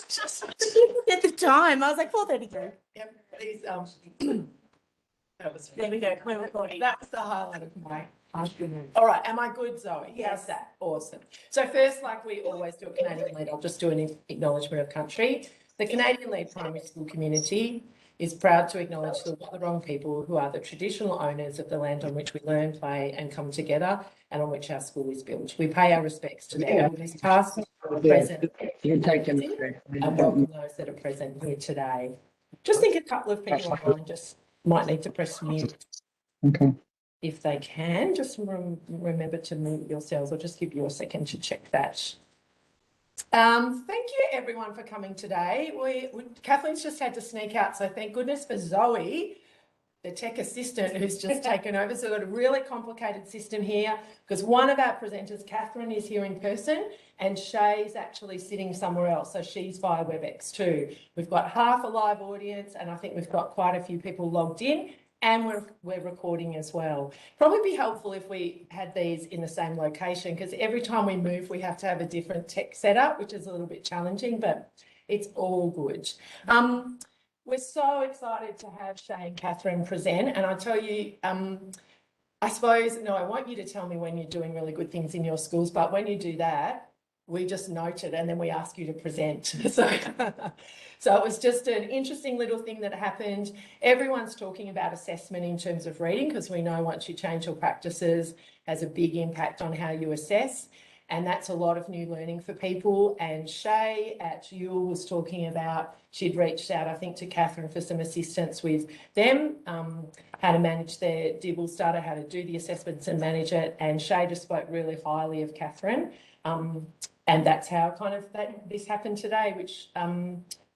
Just at the time, I was like 4:33. Yep, these, that was There we go. We're recording. That was the highlight of my afternoon. All right, am I good, Zoe? Yes. How's that? Awesome. So first, like we always do a Canadian lead, I'll just do an acknowledgement of country. The Canadian lead primary school community is proud to acknowledge the Wurrung people who are the traditional owners of the land on which we learn, play and come together and on which our school is built. We pay our respects to their elders past, present and welcome those that are present here today. Just think a couple of people online just might need to press mute. Okay. If they can, just remember to mute yourselves. I'll just give you a second to check that. Thank you everyone for coming today. Kathleen's just had to sneak out, so thank goodness for Zoe, the tech assistant who's just taken over. So we've got a really complicated system here because one of our presenters, Catherine, is here in person and Shae's actually sitting somewhere else. So she's via WebEx too. We've got half a live audience and I think we've got quite a few people logged in. And we're recording as well. Probably be helpful if we had these in the same location because every time we move, we have to have a different tech setup, which is a little bit challenging, but it's all good. We're so excited to have Shae and Catherine present. And I tell you, I suppose, no, I want you to tell me when you're doing really good things in your schools, but when you do that, we just note it and then we ask you to present. So it was just an interesting little thing that happened. Everyone's talking about assessment in terms of reading because we know once you change your practices has a big impact on how you assess. And that's a lot of new learning for people. And Shae at Yule was talking about, she'd reached out, I think, to Catherine for some assistance with them, how to manage their DIBELS data, how to do the assessments and manage it. And Shae just spoke really highly of Catherine. And that's how kind of this happened today, which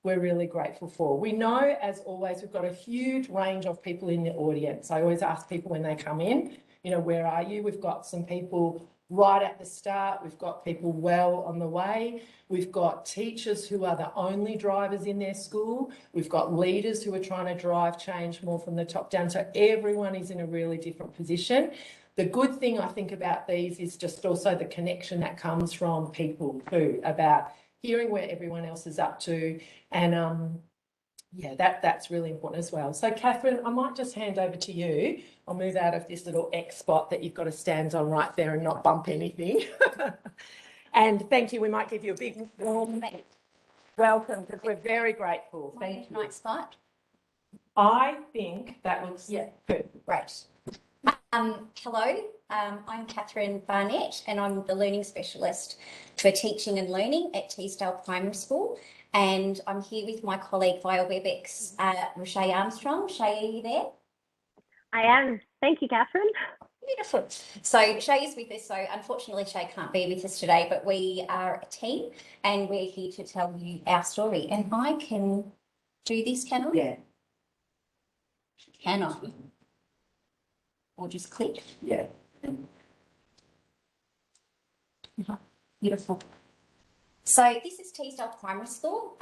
we're really grateful for. We know, as always, we've got a huge range of people in the audience. I always ask people when they come in, you know, where are you? We've got some people right at the start. We've got people well on the way. We've got teachers who are the only drivers in their school. We've got leaders who are trying to drive change more from the top down. So everyone is in a really different position. The good thing I think about these is just also the connection that comes from people too, about hearing where everyone else is up to. And yeah, that's really important as well. So Catherine, I might just hand over to you. I'll move out of this little X spot that you've got to stand on right there and not bump anything. And thank you. We might give you a big warm welcome because we're very grateful. Thank you. Nice spot. I think that looks good. Great. Hello, I'm Catherine Barnett and I'm the Learning Specialist for Teaching and Learning at Teesdale Primary School. And I'm here with my colleague via WebEx, Shae Armstrong. Shae, are you there? I am. Thank you, Catherine. Beautiful. So Shae is with us. So unfortunately, Shae can't be with us today, but we are a team and we're here to tell you our story. And I can do this, can I? Yeah. Can I? Or just click? Yeah. Beautiful. So this is Teasdale Primary School,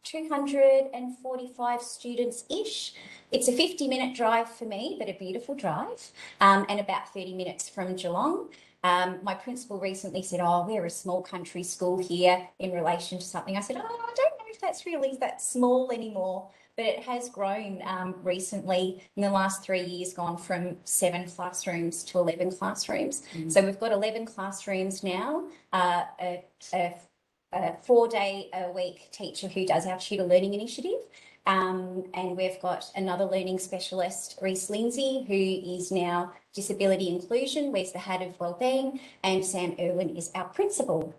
245 students-ish. It's a 50-minute drive for me, but a beautiful drive, and about 30 minutes from Geelong. My principal recently said, oh, we're a small country school here in relation to something. I said, oh, I don't know if that's really that small anymore. But it has grown recently in the last 3 years, gone from 7 classrooms to 11 classrooms. So we've got 11 classrooms now, a 4-day-a-week teacher who does our Tutor Learning Initiative. And we've got another learning specialist, Reese Lindsay, who is now Disability Inclusion, wears the hat of Wellbeing, and Sam Irwin is our principal.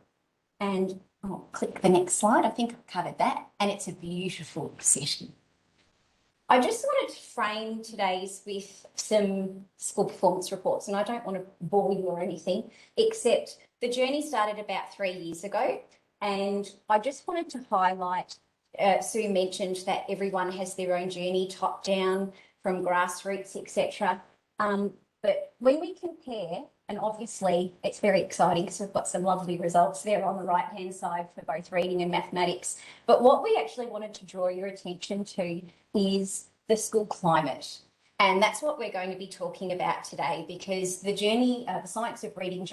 And I'll click the next slide. I think I've covered that. And it's a beautiful session. I just wanted to frame today's with some school performance reports, and I don't want to bore you or anything, except the journey started about 3 years ago, and I just wanted to highlight, Sue mentioned that everyone has their own journey, top down, from grassroots, etc. But when we compare, and obviously it's very exciting because we've got some lovely results there on the right-hand side for both reading and mathematics. But what we actually wanted to draw your attention to is the school climate. And that's what we're going to be talking about today, because the journey, the science of reading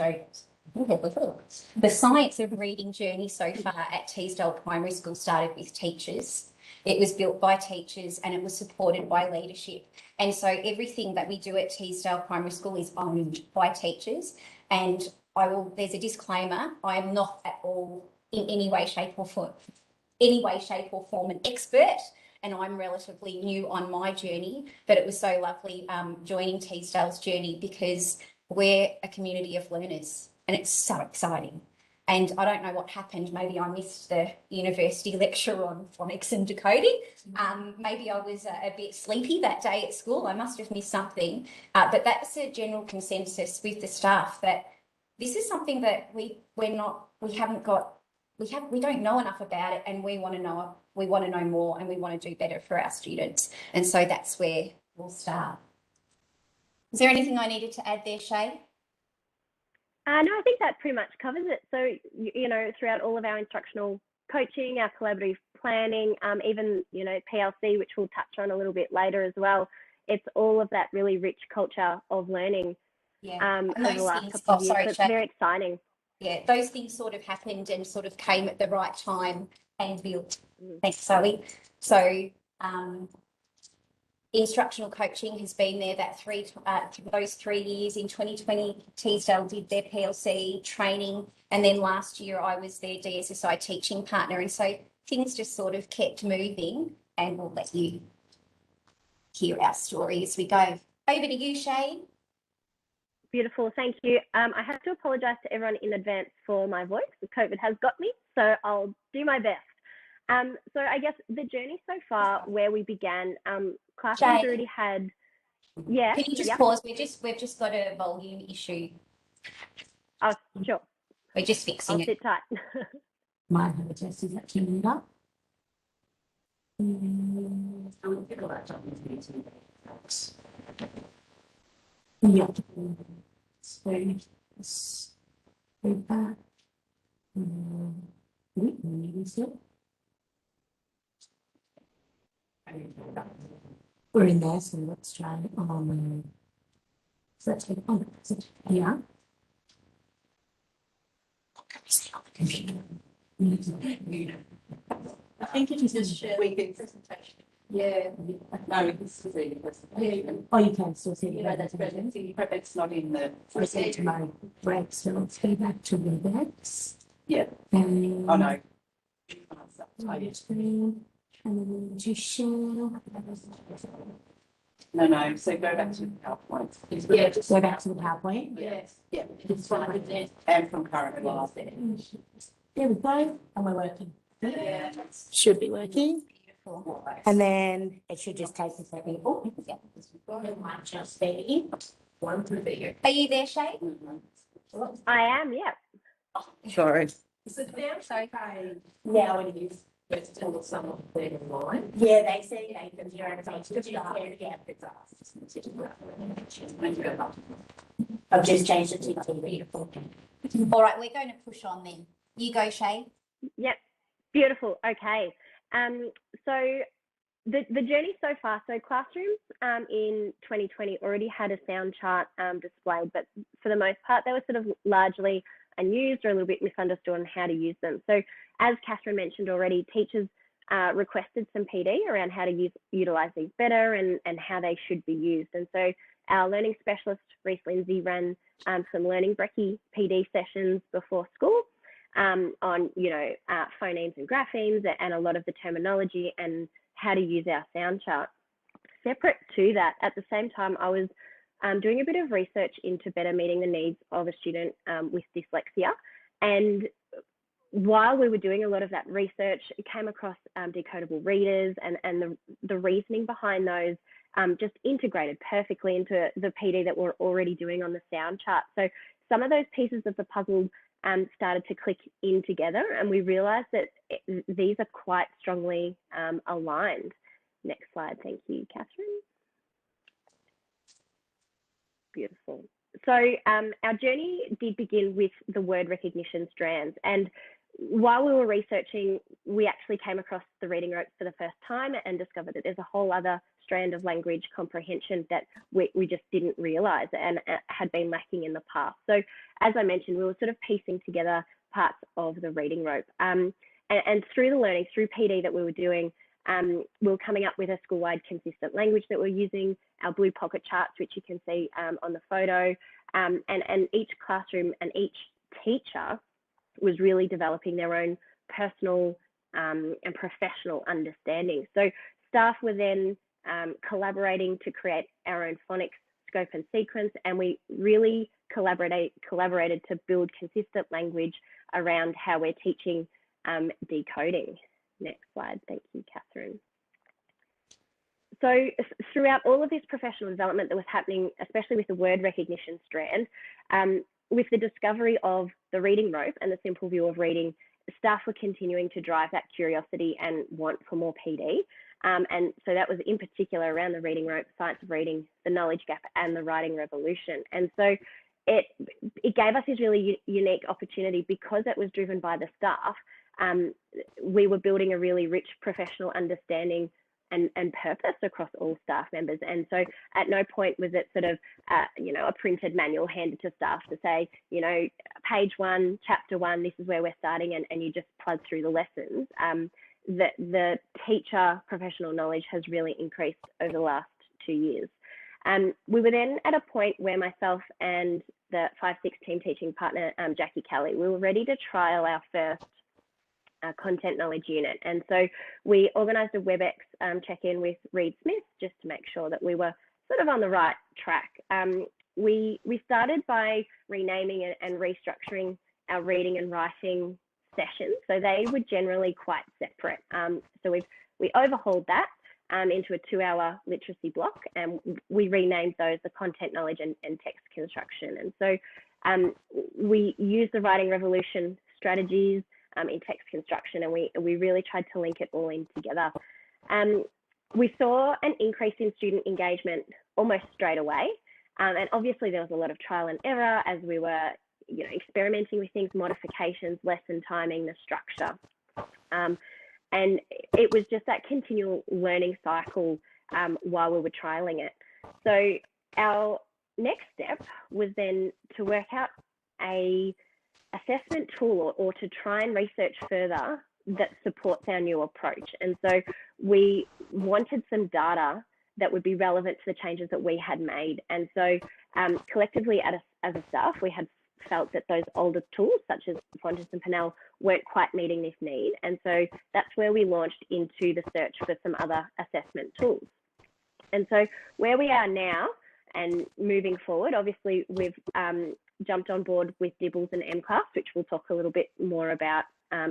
The science of reading journey so far at Teasdale Primary School started with teachers. It was built by teachers and it was supported by leadership. And so everything that we do at Teasdale Primary School is owned by teachers. And there's a disclaimer, I am not at all in any way, shape or form an expert. And I'm relatively new on my journey, but it was so lovely joining Teasdale's journey because we're a community of learners and it's so exciting. And I don't know what happened. Maybe I missed the university lecture on phonics and decoding. Maybe I was a bit sleepy that day at school. I must have missed something. But that's a general consensus with the staff that this is something that we don't know enough about it, and we want to know more, and we want to do better for our students. And so that's where we'll start. Is there anything I needed to add there, Shae? No, I think that pretty much covers it. So, you know, throughout all of our instructional coaching, our collaborative planning, even, you know, PLC, which we'll touch on a little bit later as well, it's all of that really rich culture of learning over the last couple of years. So it's very exciting. Yeah, those things sort of happened and sort of came at the right time and built. Thanks, Zoe. So, instructional coaching has been there those 3 years. In 2020, Teasdale did their PLC training, and then last year I was their DSSI teaching partner, and so things just sort of kept moving, and we'll let you hear our story as we go. Over to you, Shae. Beautiful, thank you. I have to apologise to everyone in advance for my voice. COVID has got me, so I'll do my best. So I guess the journey so far, where we began, classrooms already had. Yeah. Can you just pause? We've just got a volume issue. Oh, sure. We're just fixing I'll sit tight. My test is actually moved up. Yeah. We're in there, so let's try so let's take on yeah. I think it is just share presentation. Yeah, no, this is the presentation. Oh, you can still see You know, that's presentation, but it's not in the. I said to my break, so let's go back to the decks. Yeah. And Oh, no. screen, and then to share. No, so go back to the PowerPoint. Yeah, just go back to the PowerPoint. Yes. Yeah. It's one of the And from current class. There we go, and we're working. Yeah. Should be working. And then it should just take a second. Oh, yeah. Might just be one through there. Are you there, Shae? I am, yeah. Sorry. So now, Sorry. now it is. Let's tell someone there in line. Yeah, they say they can hear it. I've just changed it to TV. All right, we're going to push on then. You go, Shae. Yep, beautiful. Okay. So the journey so far, so classrooms in 2020 already had a sound chart displayed, but for the most part, they were sort of largely unused or a little bit misunderstood on how to use them. So as Catherine mentioned already, teachers requested some PD around how to utilise these better and how they should be used. And so our learning specialist, Reese Lindsay, ran some learning brekkie PD sessions before school on, you know, phonemes and graphemes and a lot of the terminology and how to use our sound chart. Separate to that, at the same time, I was doing a bit of research into better meeting the needs of a student with dyslexia. And while we were doing a lot of that research, it came across decodable readers and the reasoning behind those just integrated perfectly into the PD that we're already doing on the sound chart. So some of those pieces of the puzzle started to click in together, and we realized that these are quite strongly aligned. Next slide, thank you, Catherine. Beautiful. So our journey did begin with the word recognition strands, and while we were researching, we actually came across the reading ropes for the first time and discovered that there's a whole other strand of language comprehension that we just didn't realise and had been lacking in the past. So as I mentioned, we were sort of piecing together parts of the reading rope. And through the learning, through PD that we were doing, we were coming up with a school-wide consistent language that we're using, our blue pocket charts, which you can see on the photo, and each classroom and each teacher was really developing their own personal and professional understanding. So staff were then collaborating to create our own phonics scope and sequence, and we really collaborated to build consistent language around how we're teaching decoding. Next slide, thank you, Catherine. So throughout all of this professional development that was happening, especially with the word recognition strand, with the discovery of the reading rope and the simple view of reading, staff were continuing to drive that curiosity and want for more PD. And so that was in particular around the reading rope, science of reading, the knowledge gap, and the writing revolution. And so it gave us this really unique opportunity because it was driven by the staff. We were building a really rich professional understanding and purpose across all staff members. And so at no point was it sort of, a printed manual handed to staff to say, page 1, chapter 1, this is where we're starting, and you just plug through the lessons. The teacher professional knowledge has really increased over the last 2 years. We were then at a point where myself and the 5-6 team teaching partner, Jackie Kelly, we were ready to trial our first content knowledge unit. And so we organised a WebEx check-in with Reed Smith just to make sure that we were sort of on the right track. We started by renaming and restructuring our reading and writing sessions. So they were generally quite separate. So we overhauled that into a 2-hour literacy block, and we renamed those the content knowledge and text construction. And so we used the writing revolution strategies in text construction, and we really tried to link it all in together. We saw an increase in student engagement almost straight away. And obviously there was a lot of trial and error as we were experimenting with things, modifications, lesson timing, the structure. And it was just that continual learning cycle while we were trialing it. So our next step was then to work out a assessment tool or to try and research further that supports our new approach. And so we wanted some data that would be relevant to the changes that we had made. And so collectively as a staff, we had felt that those older tools such as Fontes and Pinnell weren't quite meeting this need. And so that's where we launched into the search for some other assessment tools. And so where we are now and moving forward, obviously we've jumped on board with DIBELS and mCLASS, which we'll talk a little bit more about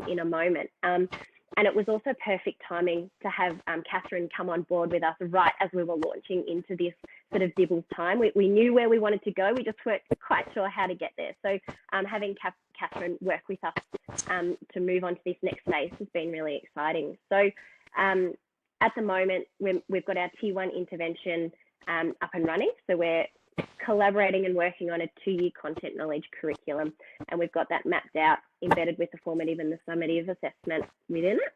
in a moment. And it was also perfect timing to have Catherine come on board with us right as we were launching into this sort of DIBELS time. We knew where we wanted to go, we just weren't quite sure how to get there. So having Catherine work with us to move on to this next phase has been really exciting. So at the moment, we've got our T1 intervention up and running. So we're collaborating and working on a 2-year content knowledge curriculum, and we've got that mapped out, embedded with the formative and the summative assessment within it.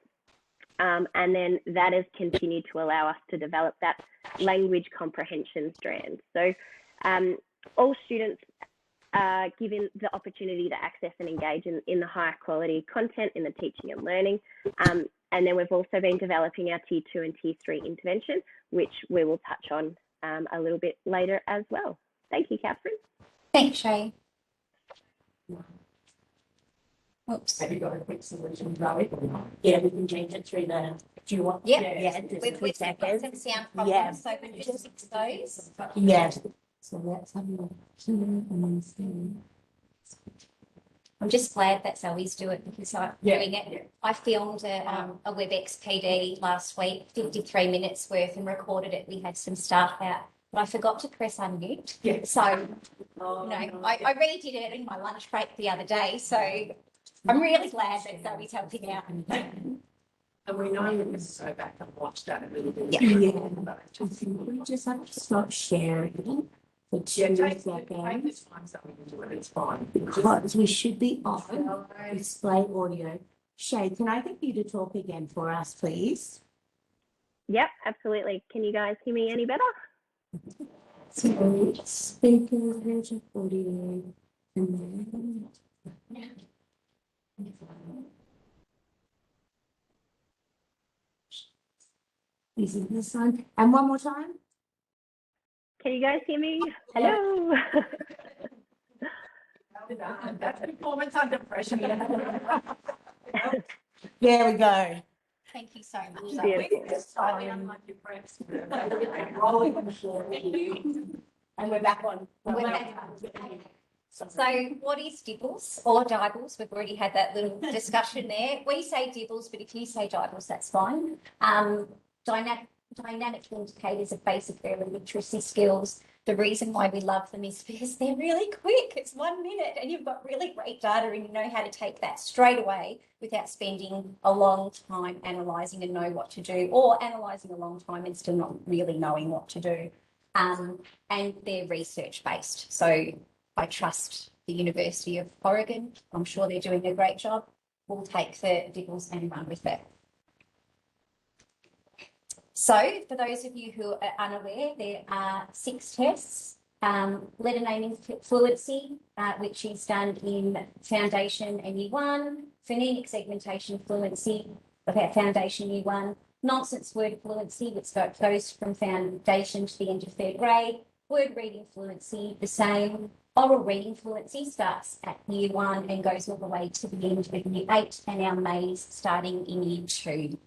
And then that has continued to allow us to develop that language comprehension strand. So all students are given the opportunity to access and engage in the higher quality content in the teaching and learning. And then we've also been developing our Tier 2 and Tier 3 intervention, which we will touch on a little bit later as well. Thank you, Catherine. Thanks, Shae. Oops. Have you got a quick solution, Chloe? Yeah, we can change it through the. Do you want? Yep. Yeah, We've got some sound problems, Yeah. so we just fix those. Yeah. So that's I'm just glad that's how we do it because I'm doing it. Yeah. I filmed a WebEx PD last week, 53 minutes worth, and recorded it. We had some staff out, but I forgot to press unmute. Yeah. So, I redid it in my lunch break the other day. So I'm really glad that Zoe's helping out. And we know you can go back and watch that a little bit. Yeah. We just have to stop sharing. for Yeah, 2 take seconds. this time so we can do it, it's fine. Because we should be on display audio. Shae, can I get you to talk again for us, please? Yep, absolutely. Can you guys hear me any better? So, speaker, version audio, and then. Using this one. And one more time. Can you guys hear me? Hello. That's performance under pressure. There we go. Thank you so much. Beautiful. Slightly unlike your preps. And we're back on. We're back. So what is DIBELS or DIBELS? We've already had that little discussion there. We say DIBELS, but if you say DIBELS, that's fine. Dynamic indicators of basic early literacy skills. The reason why we love them is because they're really quick. It's 1 minute and you've got really great data and you know how to take that straight away without spending a long time analysing and know what to do, or analysing a long time and still not really knowing what to do. And they're research based. So I trust the University of Oregon. I'm sure they're doing a great job. We'll take the DIBELS and run with it. So for those of you who are unaware, there are 6 tests. Letter naming fluency, which is done in Foundation and Year 1. Phonemic segmentation fluency, about Foundation Year 1. Nonsense word fluency, which goes from Foundation to the end of 3rd grade. Word reading fluency, the same. Oral reading fluency starts at Year 1 and goes all the way to the end of Year 8, and our maze starting in Year 2.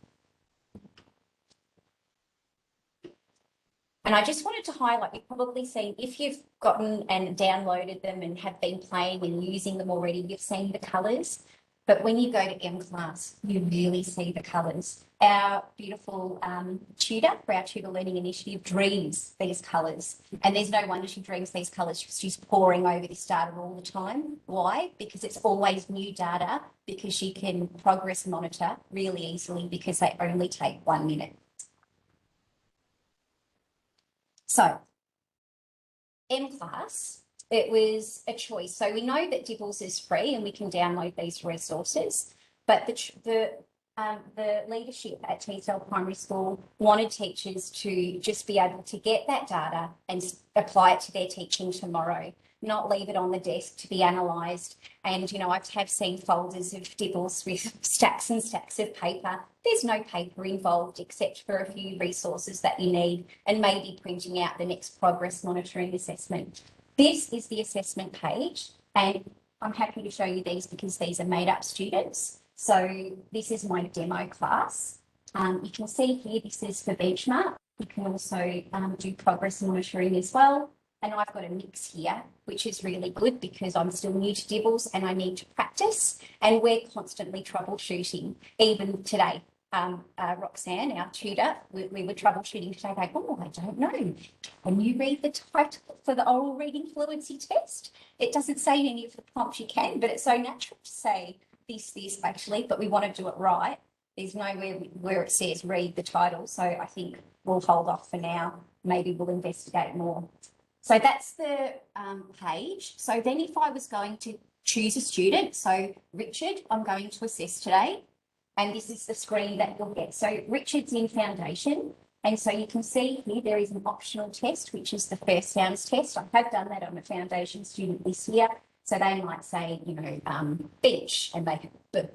And I just wanted to highlight, you've probably seen, if you've gotten and downloaded them and have been playing and using them already, you've seen the colours. But when you go to mCLASS, you really see the colours. Our beautiful tutor for our Tutor Learning Initiative dreams these colours. And there's no wonder she dreams these colours. She's poring over this data all the time. Why? Because it's always new data, because she can progress monitor really easily because they only take 1 minute. So, mCLASS, it was a choice. So we know that DIBELS is free and we can download these resources, but the leadership at Teesdale Primary School wanted teachers to just be able to get that data and apply it to their teaching tomorrow, not leave it on the desk to be analysed. And, you know, I have seen folders of DIBELS with stacks and stacks of paper. There's no paper involved except for a few resources that you need and maybe printing out the next progress monitoring assessment. This is the assessment page, and I'm happy to show you these because these are made up students. So this is my demo class. You can see here, this is for benchmark. You can also do progress monitoring as well. And I've got a mix here, which is really good because I'm still new to DIBELS and I need to practice, and we're constantly troubleshooting. Even today, Roxanne, our tutor, we were troubleshooting today going, oh, I don't know. Can you read the title for the oral reading fluency test? It doesn't say in any of the prompts you can, but it's so natural to say this actually, but we want to do it right. There's nowhere where it says read the title. So I think we'll hold off for now. Maybe we'll investigate more. So that's the page. So then if I was going to choose a student, so Richard, I'm going to assess today. And this is the screen that you'll get. So Richard's in Foundation. And so you can see here there is an optional test, which is the first sounds test. I have done that on a Foundation student this year. So they might say, you know, bench, and they have,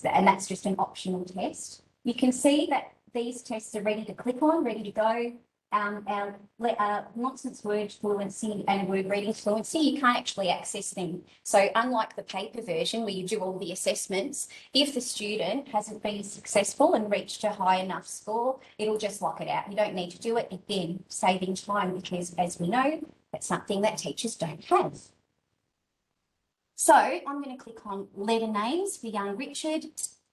and that's just an optional test. You can see that these tests are ready to click on, ready to go. Our nonsense word fluency and word reading fluency, you can't actually access them. So unlike the paper version where you do all the assessments, if the student hasn't been successful and reached a high enough score, it'll just lock it out. You don't need to do it, again, saving time, because as we know, that's something that teachers don't have. So I'm going to click on letter names for young Richard,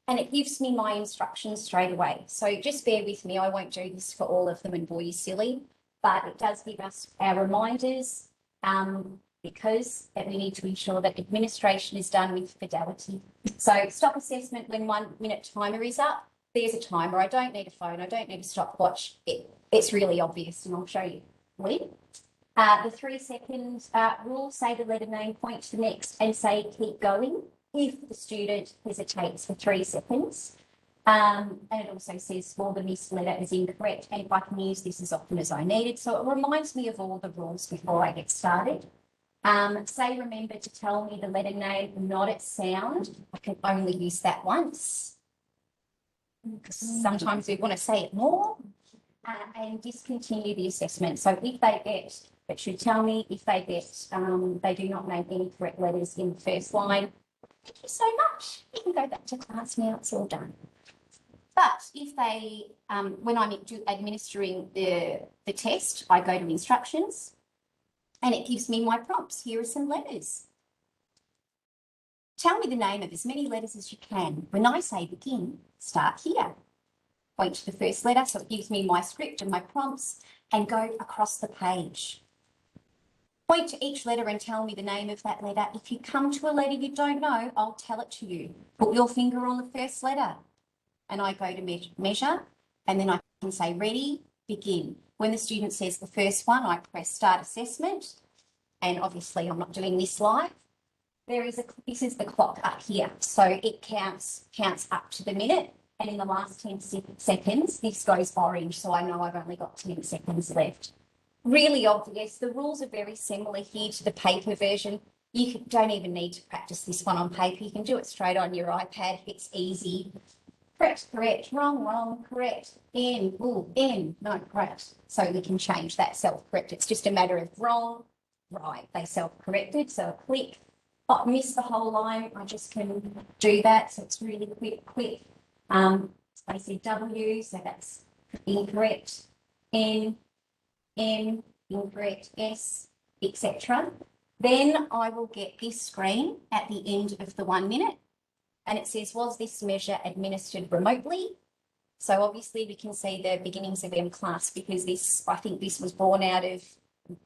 and it gives me my instructions straight away. So just bear with me, I won't do this for all of them and bore you silly, but it does give us our reminders because we need to ensure that administration is done with fidelity. So stop assessment when 1 minute timer is up. There's a timer. I don't need a phone. I don't need a stopwatch. It's really obvious, and I'll show you when. The 3 second rule, say the letter name, point to the next and say keep going if the student hesitates for 3 seconds. And it also says small the missed letter is incorrect, and if I can use this as often as I need it. So it reminds me of all the rules before I get started. Say remember to tell me the letter name, not its sound. I can only use that once. Sometimes we want to say it more. And discontinue the assessment. So if they get, it should tell me if they get, they do not name any correct letters in the first line. Thank you so much. You can go back to class now, it's all done. But if they, when I'm administering the test, I go to instructions and it gives me my prompts. Here are some letters. Tell me the name of as many letters as you can. When I say begin, start here. Point to the first letter, so it gives me my script and my prompts, and go across the page. Point to each letter and tell me the name of that letter. If you come to a letter you don't know, I'll tell it to you. Put your finger on the first letter. And I go to measure, and then I can say ready, begin. When the student says the first one, I press start assessment, and obviously I'm not doing this live. This is the clock up here, so it counts up to the minute. And in the last 10 seconds, this goes orange, so I know I've only got 10 seconds left. Really obvious. The rules are very similar here to the paper version. You don't even need to practice this one on paper. You can do it straight on your iPad. It's easy. Correct, correct, wrong, wrong, correct, N, no, correct. So we can change that self-correct. It's just a matter of wrong, right. They self-corrected, so a click. Oh, miss the whole line. I just can do that, so it's really quick. I said W, so that's incorrect. N, incorrect. S, etc. Then I will get this screen at the end of the 1 minute, and it says, was this measure administered remotely? So obviously we can see the beginnings of mCLASS because I think this was born out of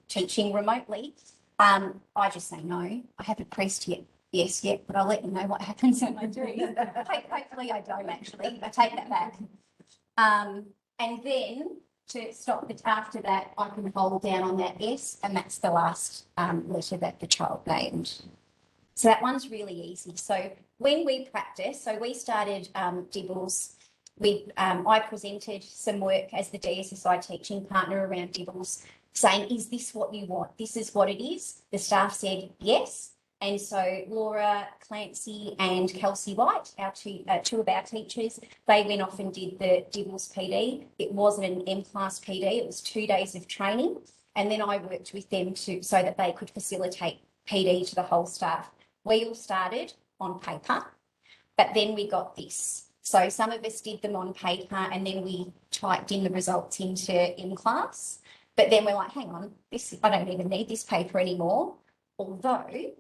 teaching remotely. I just say no. I haven't pressed yes yet, but I'll let you know what happens when I do. Hopefully I don't actually. I take that back. And then to stop it after that, I can hold down on that S, and that's the last letter that the child named. So that one's really easy. So when we practice, so we started DIBELS. I presented some work as the DSSI teaching partner around DIBELS, saying, is this what you want? This is what it is. The staff said yes. And so Laura, Clancy and Kelsey White, two of our teachers, they went off and did the DIBELS PD. It wasn't an mCLASS PD, it was 2 days of training. And then I worked with them so that they could facilitate PD to the whole staff. We all started on paper, but then we got this. So some of us did them on paper and then we typed in the results into mCLASS. But then we're like, hang on, I don't even need this paper anymore. Although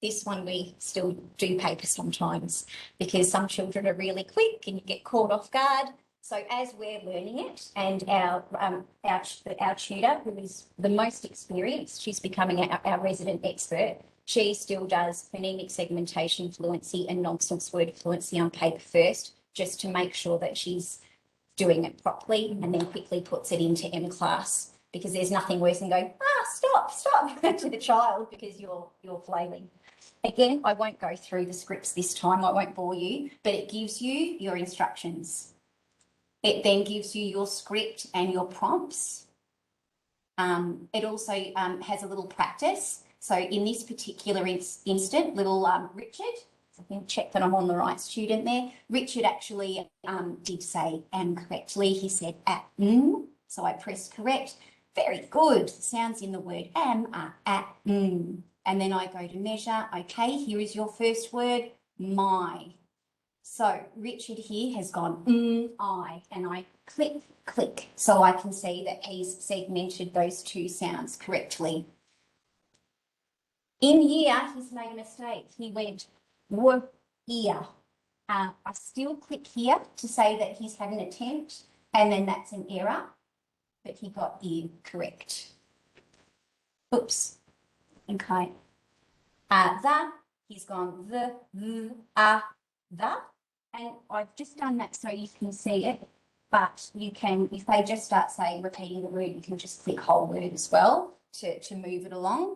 this one we still do paper sometimes because some children are really quick and you get caught off guard. So as we're learning it, and our tutor, who is the most experienced, she's becoming our resident expert. She still does phonemic segmentation fluency and nonsense word fluency on paper first, just to make sure that she's doing it properly, and then quickly puts it into mCLASS, because there's nothing worse than going, stop to the child because you're flailing. Again, I won't go through the scripts this time, I won't bore you, but it gives you your instructions. It then gives you your script and your prompts. It also has a little practice. So in this particular instant, little Richard, I can check that I'm on the right student there. Richard actually did say correctly. He said so I pressed correct. Very good. Sounds in the word and then I go to measure. Okay, here is your first word, my. So Richard here has gone I, and I click, so I can see that he's segmented those two sounds correctly. In here, he's made a mistake. He went ear. I still click here to say that he's had an attempt, and then that's an error, but he got ear correct. Oops. Okay. He's gone the, and I've just done that so you can see it. but you can, if they just start saying repeating the word, you can just click whole word as well to move it along.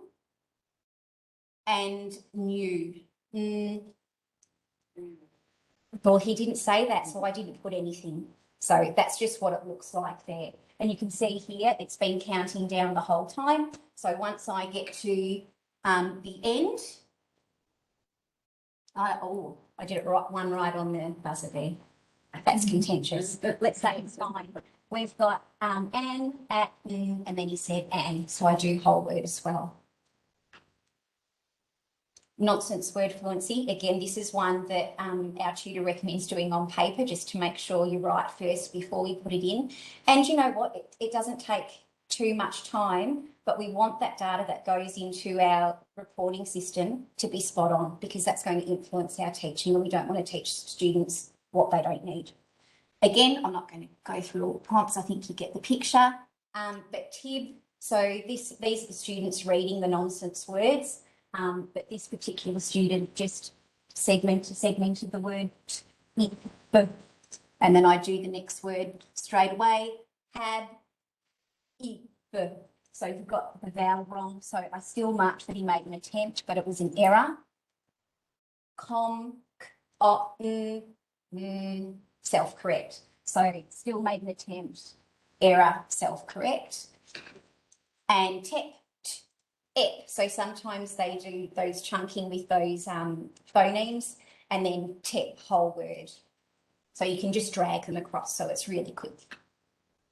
And new. Well, he didn't say that, so I didn't put anything. So that's just what it looks like there. And you can see here, it's been counting down the whole time. So once I get to the end, I did it right, one right on the buzzer there. That's contentious, but let's say it's fine. We've got an, at, and then he said and, so I do whole word as well. Nonsense word fluency. Again, this is one that our tutor recommends doing on paper just to make sure you write first before we put it in. And you know what? It doesn't take too much time, but we want that data that goes into our reporting system to be spot on, because that's going to influence our teaching, and we don't want to teach students what they don't need. Again, I'm not going to go through all the prompts. I think you get the picture. But TIB, so these are the students reading the nonsense words. But this particular student just segmented the word, and then I do the next word straight away, have, so you've got the vowel wrong. So I still marked that he made an attempt, but it was an error. Self-correct. So still made an attempt, error, self-correct. And tep. So sometimes they do those chunking with those phonemes, and then tep, whole word. So you can just drag them across, so it's really quick.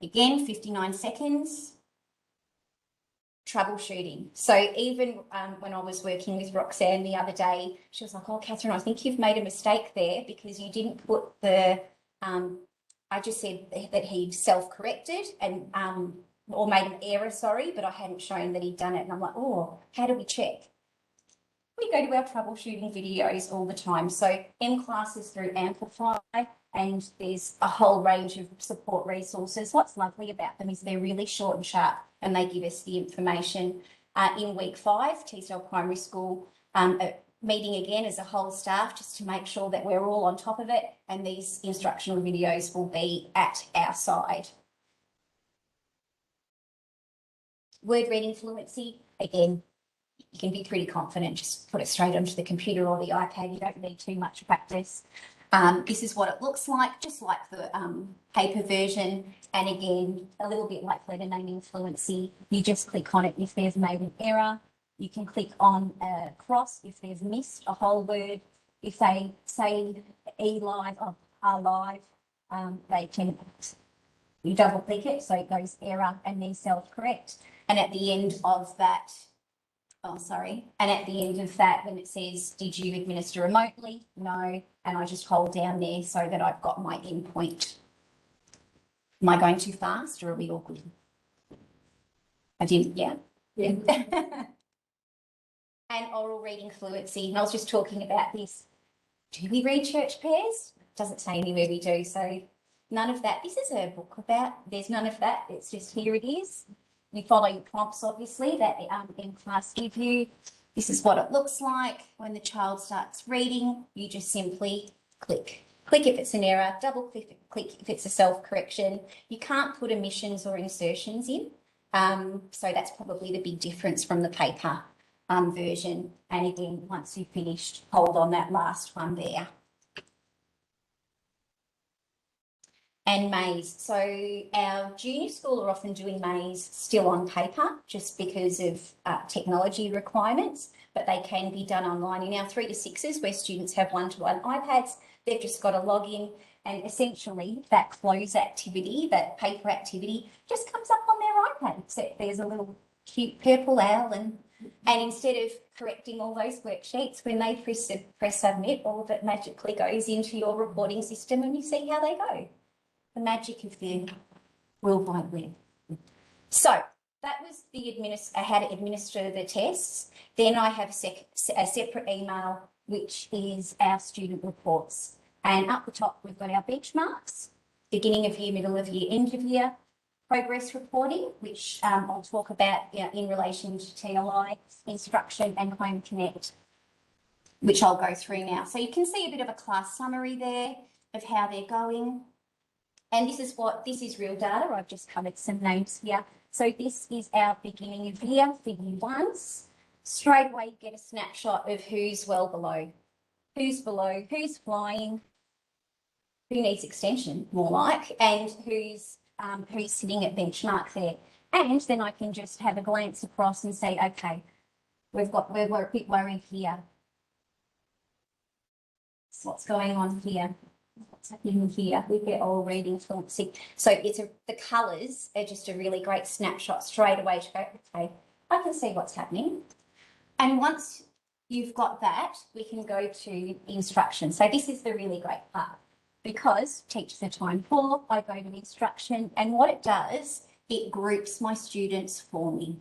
Again, 59 seconds. Troubleshooting. So even when I was working with Roxanne the other day, she was like, oh, Catherine, I think you've made a mistake there because you didn't put the, I just said that he'd self-corrected and or made an error, sorry, but I hadn't shown that he'd done it. And I'm like, oh, how do we check? We go to our troubleshooting videos all the time. So mCLASS is through Amplify, and there's a whole range of support resources. What's lovely about them is they're really short and sharp, and they give us the information. In week 5, Teesdale Primary School, meeting again as a whole staff just to make sure that we're all on top of it, and these instructional videos will be at our side. Word reading fluency, again, you can be pretty confident, just put it straight onto the computer or the iPad. You don't need too much practice. This is what it looks like, just like the paper version. And again, a little bit like letter naming fluency, you just click on it if there's made an error. You can click on a cross if they've missed a whole word. If they say e-live or are live, they can, you double click it, so it goes error and then self-correct. And at the end of that, and at the end of that, when it says, did you administer remotely? No. And I just hold down there so that I've got my endpoint. Am I going too fast, or are we all good? I didn't, yeah. And oral reading fluency. And I was just talking about this. Do we read church pairs? Doesn't say anywhere we do. So none of that. This is a book about, there's none of that. It's just here it is. You follow your prompts, obviously, that mCLASS give you. This is what it looks like. When the child starts reading, you just simply click. Click if it's an error, double click if it's a self-correction. You can't put omissions or insertions in. So that's probably the big difference from the paper version. And again, once you've finished, hold on that last one there. And maze. So our junior school are often doing maze still on paper just because of technology requirements, but they can be done online. In our 3 to 6s, where students have one-to-one iPads, they've just got to log in, and essentially that close activity, that paper activity, just comes up on their iPad, except there's a little cute purple owl, and instead of correcting all those worksheets, when they press submit, all of it magically goes into your reporting system and you see how they go. The magic of the World Wide Web. So that was the how to administer the tests. Then I have a separate email, which is our student reports. And up the top, we've got our benchmarks, beginning of year, middle of year, end of year, progress reporting, which I'll talk about in relation to TLI, instruction and Home Connect, which I'll go through now. So you can see a bit of a class summary there of how they're going. And this is real data. I've just covered some names here. So this is our beginning of year, figure ones. Straight away, you get a snapshot of who's well below, who's flying, who needs extension, more like, and who's sitting at benchmark there. And then I can just have a glance across and say, okay, we're a bit worried here. So what's going on here? What's happening here? We get all reading fluency. So the colours are just a really great snapshot straight away to go, okay, I can see what's happening. And once you've got that, we can go to instruction. So this is the really great part because teachers are time poor. I go to instruction, and what it does, it groups my students for me.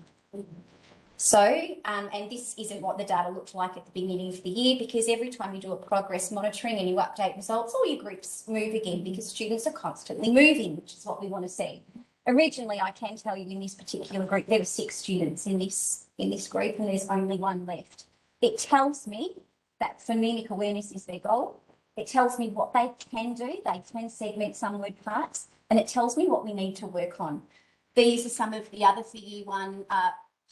So, and this isn't what the data looked like at the beginning of the year, because every time you do a progress monitoring and you update results, all your groups move again because students are constantly moving, which is what we want to see. Originally, I can tell you in this particular group, there were 6 students in this group and there's only 1 left. It tells me that phonemic awareness is their goal. It tells me what they can do. They can segment some word parts, and it tells me what we need to work on. These are some of the other figure 1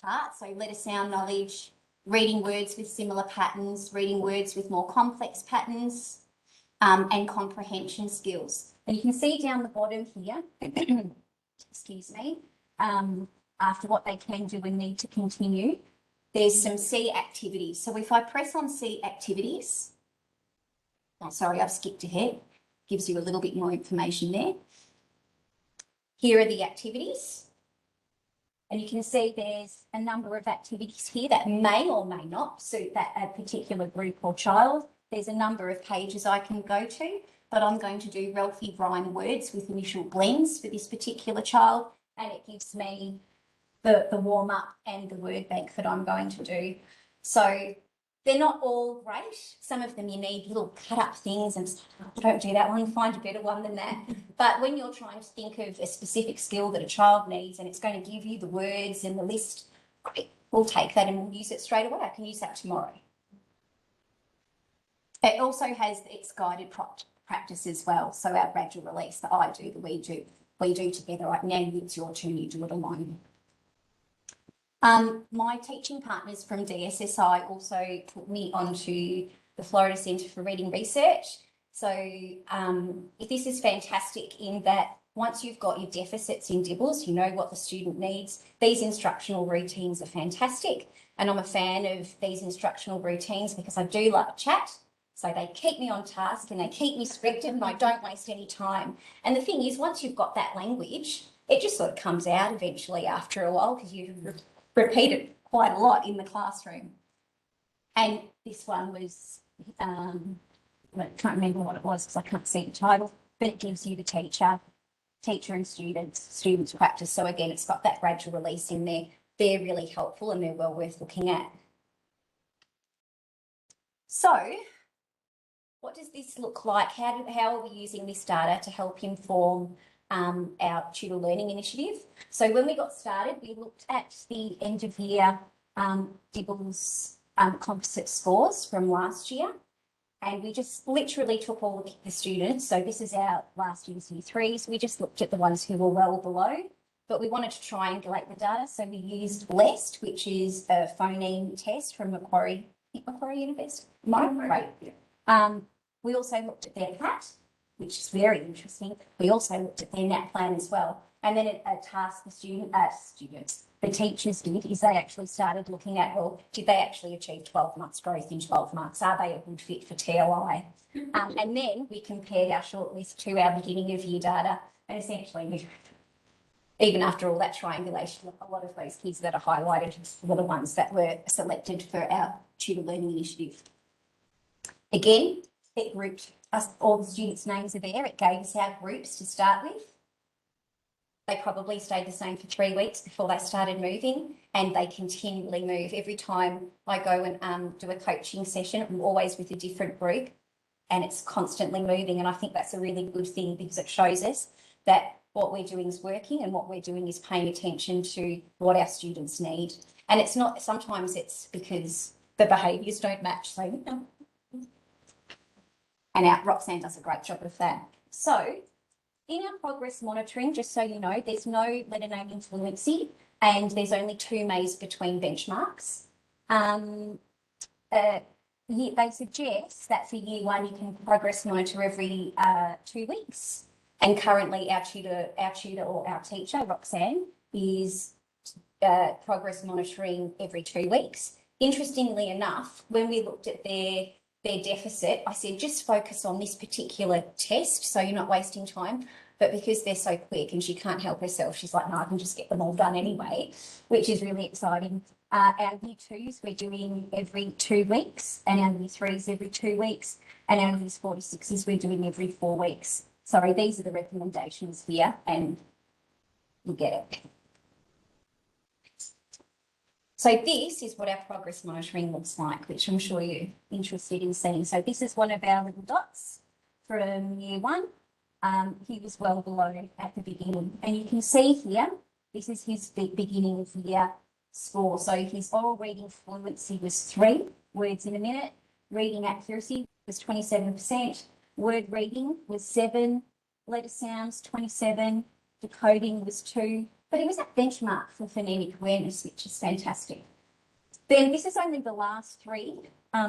parts. So letter sound knowledge, reading words with similar patterns, reading words with more complex patterns, and comprehension skills. And you can see down the bottom here, excuse me, after what they can do and need to continue, there's some C activities. So if I press on C activities, oh, sorry, I've skipped ahead, gives you a little bit more information there. Here are the activities. And you can see there's a number of activities here that may or may not suit a particular group or child. There's a number of pages I can go to, but I'm going to do Ralphie rhyme words with initial blends for this particular child, and it gives me the warm-up and the word bank that I'm going to do. So they're not all great. Some of them you need little cut-up things, and don't do that one, find a better one than that. But when you're trying to think of a specific skill that a child needs and it's going to give you the words and the list, great, we'll take that and we'll use it straight away. I can use that tomorrow. It also has its guided practice as well. So our gradual release that I do, that we do together. Right now, it's your turn, you do it alone. My teaching partners from DSSI also put me onto the Florida Centre for Reading Research. So this is fantastic in that once you've got your deficits in DIBELS, you know what the student needs. These instructional routines are fantastic, and I'm a fan of these instructional routines because I do love a chat. So they keep me on task and they keep me scripted and I don't waste any time. And the thing is, once you've got that language, it just sort of comes out eventually after a while because you've repeated quite a lot in the classroom. And this one was, I can't remember what it was because I can't see the title, but it gives you the teacher and students practice. So again, it's got that gradual release in there. They're really helpful and they're well worth looking at. So what does this look like? How are we using this data to help inform our Tutor Learning Initiative? So when we got started, we looked at the end of year DIBELS composite scores from last year, and we just literally took all the students. So this is our last year's year 3s. We just looked at the ones who were well below, but we wanted to triangulate the data. So we used LEST, which is a phoneme test from Macquarie University. Right. We also looked at their PAT, which is very interesting. We also looked at their NAT plan as well. And then a task the teachers did is they actually started looking at, well, did they actually achieve 12 months growth in 12 months? Are they a good fit for TLI? And then we compared our shortlist to our beginning of year data. And essentially, even after all that triangulation, a lot of those kids that are highlighted were the ones that were selected for our Tutor Learning Initiative. Again, it grouped us, all the students' names are there. It gave us our groups to start with. They probably stayed the same for 3 weeks before they started moving, and they continually move. Every time I go and do a coaching session, I'm always with a different group, and it's constantly moving. And I think that's a really good thing because it shows us that what we're doing is working and what we're doing is paying attention to what our students need. And it's not, sometimes it's because the behaviours don't match. So, and Roxanne does a great job of that. So in our progress monitoring, just so you know, there's no letter naming fluency and there's only 2 Mays between benchmarks. They suggest that for year 1, you can progress monitor every 2 weeks. And currently our tutor or our teacher, Roxanne, is progress monitoring every 2 weeks. Interestingly enough, when we looked at their deficit, I said, just focus on this particular test so you're not wasting time. But because they're so quick and she can't help herself, she's like, no, I can just get them all done anyway, which is really exciting. Our year 2s, we're doing every 2 weeks, and our year 3s every 2 weeks, and our year 4 to 6s, we're doing every 4 weeks. Sorry, these are the recommendations here, and you get it. So this is what our progress monitoring looks like, which I'm sure you're interested in seeing. So this is one of our little dots from year 1. He was well below at the beginning. And you can see here, this is his beginning of the year score. So his oral reading fluency was 3 words in a minute. Reading accuracy was 27%. Word reading was 7. Letter sounds, 27. Decoding was 2. But it was at benchmark for phonemic awareness, which is fantastic. Then this is only the last 3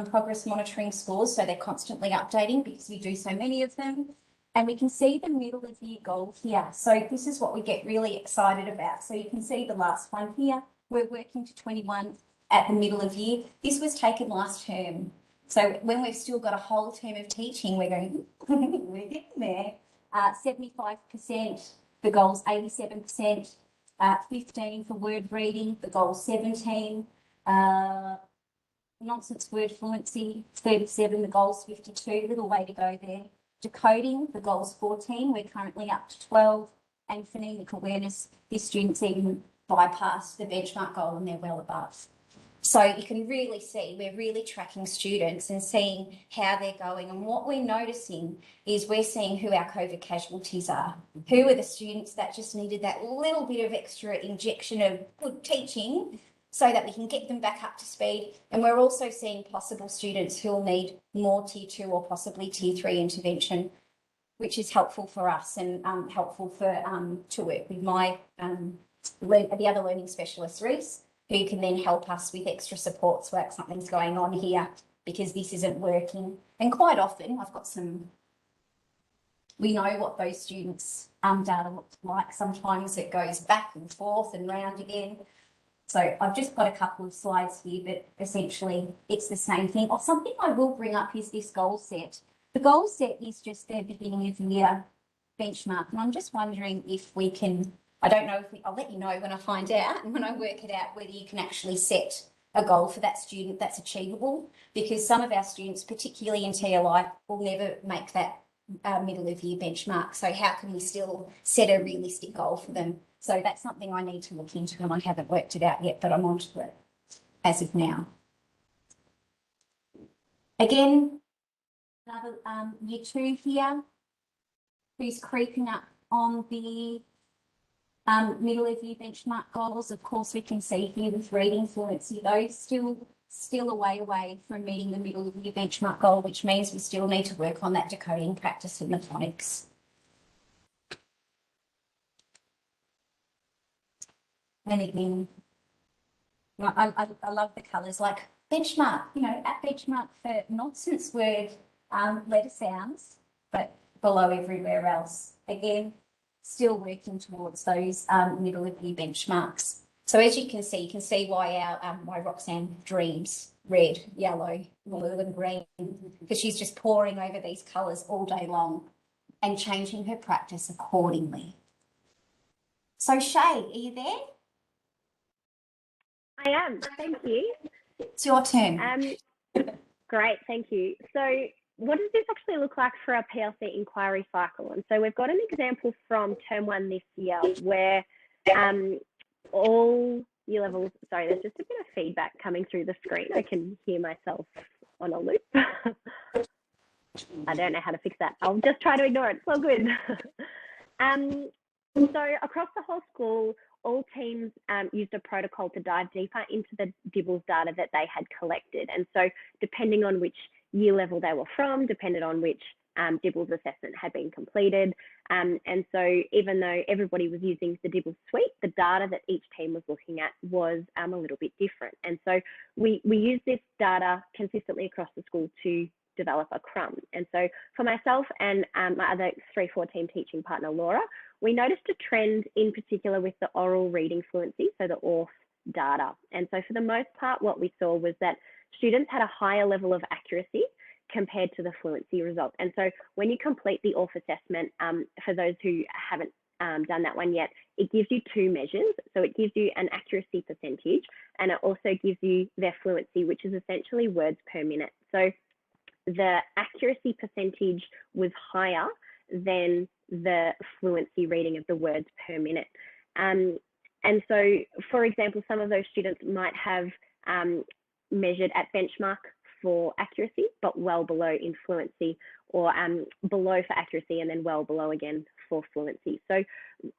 progress monitoring scores, so they're constantly updating because we do so many of them. And we can see the middle of year goal here. So this is what we get really excited about. So you can see the last one here. We're working to 21 at the middle of year. This was taken last term. So when we've still got a whole term of teaching, we're going, we're getting there. 75%, the goal's 87%, 15 for word reading, the goal's 17. Nonsense word fluency, 37, the goal's 52, little way to go there. Decoding, the goal's 14, we're currently up to 12. And phonemic awareness, this student's even bypassed the benchmark goal and they're well above. So you can really see, we're really tracking students and seeing how they're going. And what we're noticing is we're seeing who our COVID casualties are. Who are the students that just needed that little bit of extra injection of good teaching so that we can get them back up to speed. And we're also seeing possible students who will need more tier 2 or possibly tier 3 intervention, which is helpful for us and helpful for to work with my the other learning specialist, Reese, who can then help us with extra supports work. Something's going on here because this isn't working. And quite often I've got we know what those students' data looks like. Sometimes it goes back and forth and round again. So I've just got a couple of slides here, but essentially it's the same thing. Or something I will bring up is this goal set. The goal set is just their beginning of the year benchmark. And I'm just wondering if we can, I don't know if I'll let you know when I find out and when I work it out whether you can actually set a goal for that student that's achievable, because some of our students, particularly in TLI, will never make that middle of year benchmark. So how can we still set a realistic goal for them? So that's something I need to look into and I haven't worked it out yet, but I'm onto it as of now. Again, another year 2 here, who's creeping up on the middle of year benchmark goals. Of course, we can see here with reading fluency, those still a way away from meeting the middle of year benchmark goal, which means we still need to work on that decoding practice and the phonics. And again, I love the colours, like benchmark, you know, at benchmark for nonsense word letter sounds, but below everywhere else. Again, still working towards those middle of year benchmarks. So as you can see why our why Roxanne dreams red, yellow, blue and green, because she's just poring over these colours all day long and changing her practice accordingly. So Shae, are you there? I am, thank you. It's your turn. Great, thank you. So what does this actually look like for our PLC inquiry cycle? And so we've got an example from term 1 this year where all year levels, sorry, there's just a bit of feedback coming through the screen. I can hear myself on a loop. I don't know how to fix that. I'll just try to ignore it. It's all good. So across the whole school, all teams used a protocol to dive deeper into the DIBELS data that they had collected. And so depending on which year level they were from, depended on which DIBELS assessment had been completed, And so even though everybody was using the DIBELS suite, the data that each team was looking at was a little bit different. And so we use this data consistently across the school to develop a crumb. And so for myself and my other 3-4 team teaching partner, Laura, we noticed a trend in particular with the oral reading fluency, so the ORF data. And so for the most part, what we saw was that students had a higher level of accuracy compared to the fluency result. And so when you complete the ORF assessment, for those who haven't done that one yet, it gives you 2 measures. So it gives you an accuracy percentage, and it also gives you their fluency, which is essentially words per minute. So the accuracy percentage was higher than the fluency reading of the words per minute. And so, for example, some of those students might have measured at benchmark for accuracy, but well below in fluency, or below for accuracy and then well below again for fluency. So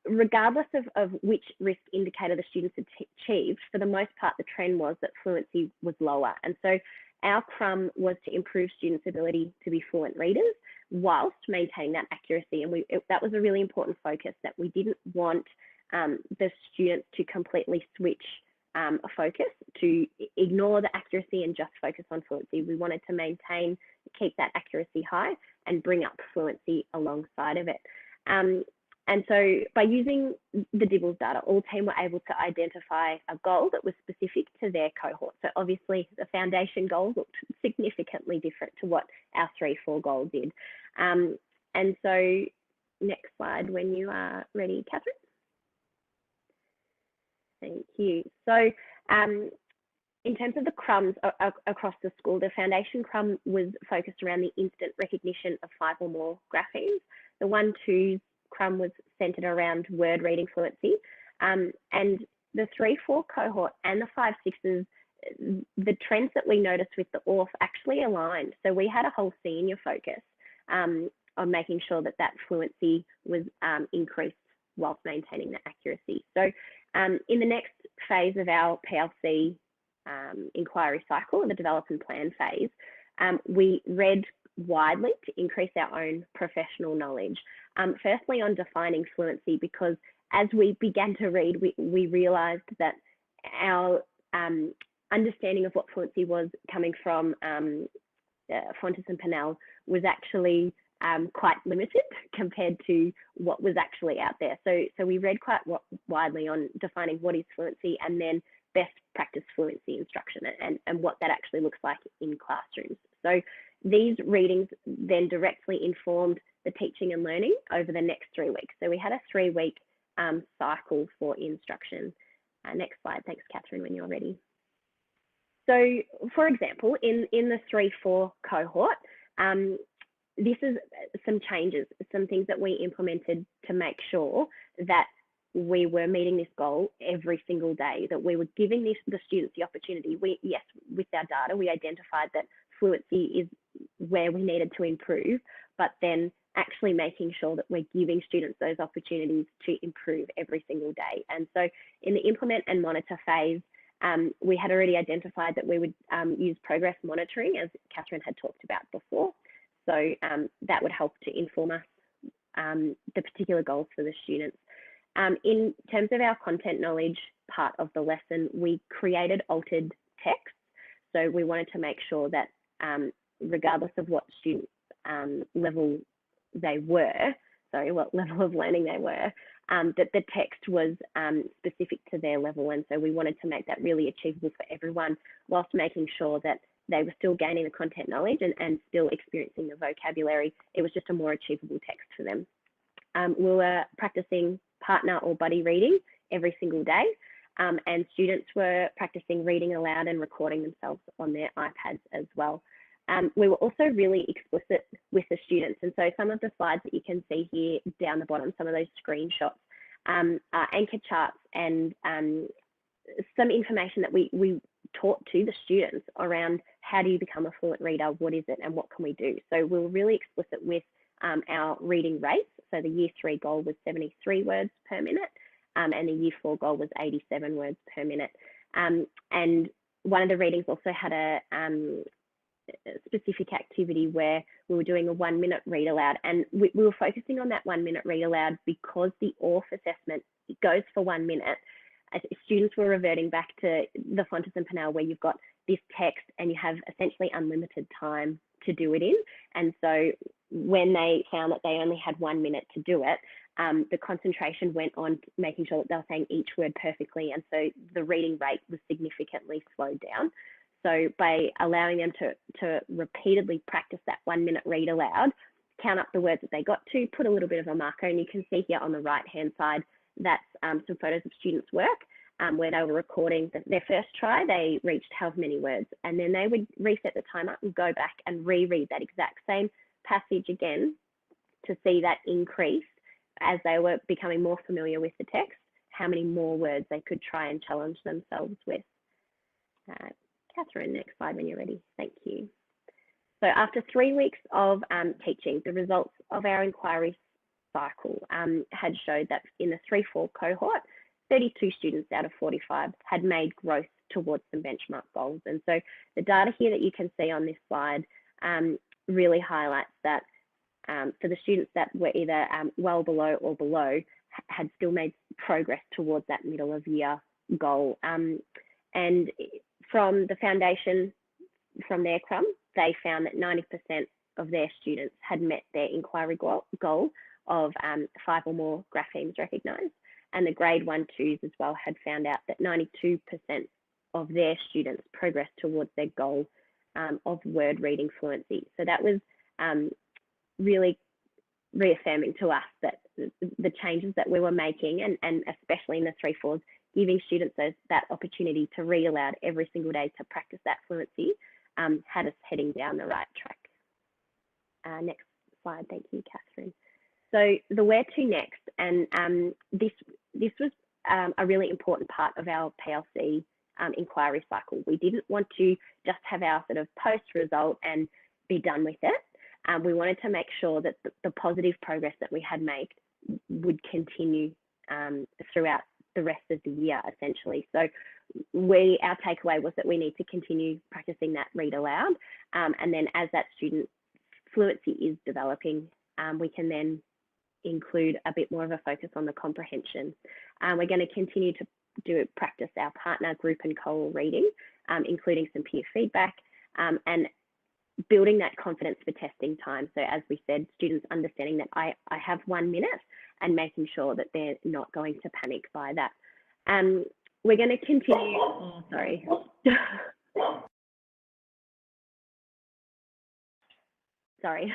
regardless of which risk indicator the students achieved, for the most part, the trend was that fluency was lower. And so our crumb was to improve students' ability to be fluent readers whilst maintaining that accuracy. And that was a really important focus, that we didn't want the students to completely switch a focus, to ignore the accuracy and just focus on fluency. We wanted to maintain, keep that accuracy high and bring up fluency alongside of it. And so by using the DIBELS data, all team were able to identify a goal that was specific to their cohort. So obviously the foundation goals looked significantly different to what our 3-4 goal did. And so next slide when you are ready, Catherine. Thank you. So in terms of the crumbs across the school, the foundation crumb was focused around the instant recognition of 5 or more graphemes. The 1-2 crumb was centered around word reading fluency. And the 3-4 cohort and the 5-6s, the trends that we noticed with the ORF actually aligned. So we had a whole senior focus on making sure that that fluency was increased whilst maintaining the accuracy. So in the next phase of our PLC inquiry cycle, the develop and plan phase, we read widely to increase our own professional knowledge. Firstly, on defining fluency, because as we began to read, we realised that our understanding of what fluency was coming from Fontes and Pennell was actually quite limited compared to what was actually out there. So we read quite widely on defining what is fluency and then best practice fluency instruction and what that actually looks like in classrooms. So these readings then directly informed the teaching and learning over the next 3 weeks. So we had a 3-week cycle for instruction. Next slide, thanks Catherine, when you're ready. So for example, in the 3-4 cohort, this is some changes, some things that we implemented to make sure that we were meeting this goal every single day, that we were giving the students the opportunity. Yes, with our data, we identified that fluency is where we needed to improve, but then actually making sure that we're giving students those opportunities to improve every single day. And so in the implement and monitor phase, we had already identified that we would use progress monitoring, as Catherine had talked about before. So that would help to inform us the particular goals for the students. In terms of our content knowledge part of the lesson, we created altered text. So we wanted to make sure that regardless of what student level they were, what level of learning they were, that the text was specific to their level. And so we wanted to make that really achievable for everyone, whilst making sure that they were still gaining the content knowledge and still experiencing the vocabulary. It was just a more achievable text for them. We were practicing partner or buddy reading every single day, and students were practicing reading aloud and recording themselves on their iPads as well. We were also really explicit with the students, and so some of the slides that you can see here down the bottom, some of those screenshots, are anchor charts and some information that we taught to the students around how do you become a fluent reader, what is it, and what can we do. So we were really explicit with our reading rates. So the Year 3 goal was 73 words per minute, and the Year 4 goal was 87 words per minute. And one of the readings also had specific activity where we were doing a 1 minute read aloud, and we were focusing on that 1 minute read aloud because the ORF assessment goes for 1 minute. As students were reverting back to the Fontes and Pinnell, where you've got this text and you have essentially unlimited time to do it in. And so when they found that they only had 1 minute to do it, the concentration went on making sure that they were saying each word perfectly. And so the reading rate was significantly slowed down. So by allowing them to repeatedly practice that 1 minute read aloud, count up the words that they got to, put a little bit of a marker, and you can see here on the right-hand side, that's some photos of students' work where they were recording their first try. They reached however many words, and then they would reset the timer and go back and reread that exact same passage again to see that increase as they were becoming more familiar with the text, how many more words they could try and challenge themselves with. Catherine, next slide when you're ready. Thank you. So after 3 weeks of teaching, the results of our inquiry cycle had showed that in the 3-4 cohort, 32 students out of 45 had made growth towards some benchmark goals. And so the data here that you can see on this slide really highlights that for the students that were either well below or below, had still made progress towards that middle of year goal. And from the foundation, from their crumb, they found that 90% of their students had met their inquiry goal of 5 or more graphemes recognised. And the grade 1-2s as well had found out that 92% of their students progressed towards their goal of word reading fluency. So that was really reaffirming to us that the changes that we were making, and especially in the 3-4s, giving students that opportunity to read aloud every single day to practice that fluency, had us heading down the right track. Next slide, thank you, Catherine. So the where to next, and this was a really important part of our PLC inquiry cycle. We didn't want to just have our sort of post result and be done with it. We wanted to make sure that the positive progress that we had made would continue throughout the rest of the year, essentially. So our takeaway was that we need to continue practicing that read aloud, and then as that student fluency is developing, we can then include a bit more of a focus on the comprehension. We're going to continue to practice our partner group and co reading, including some peer feedback, and building that confidence for testing time. So as we said, students understanding that I have 1 minute, and making sure that they're not going to panic by that. We're going to continue, sorry. Sorry,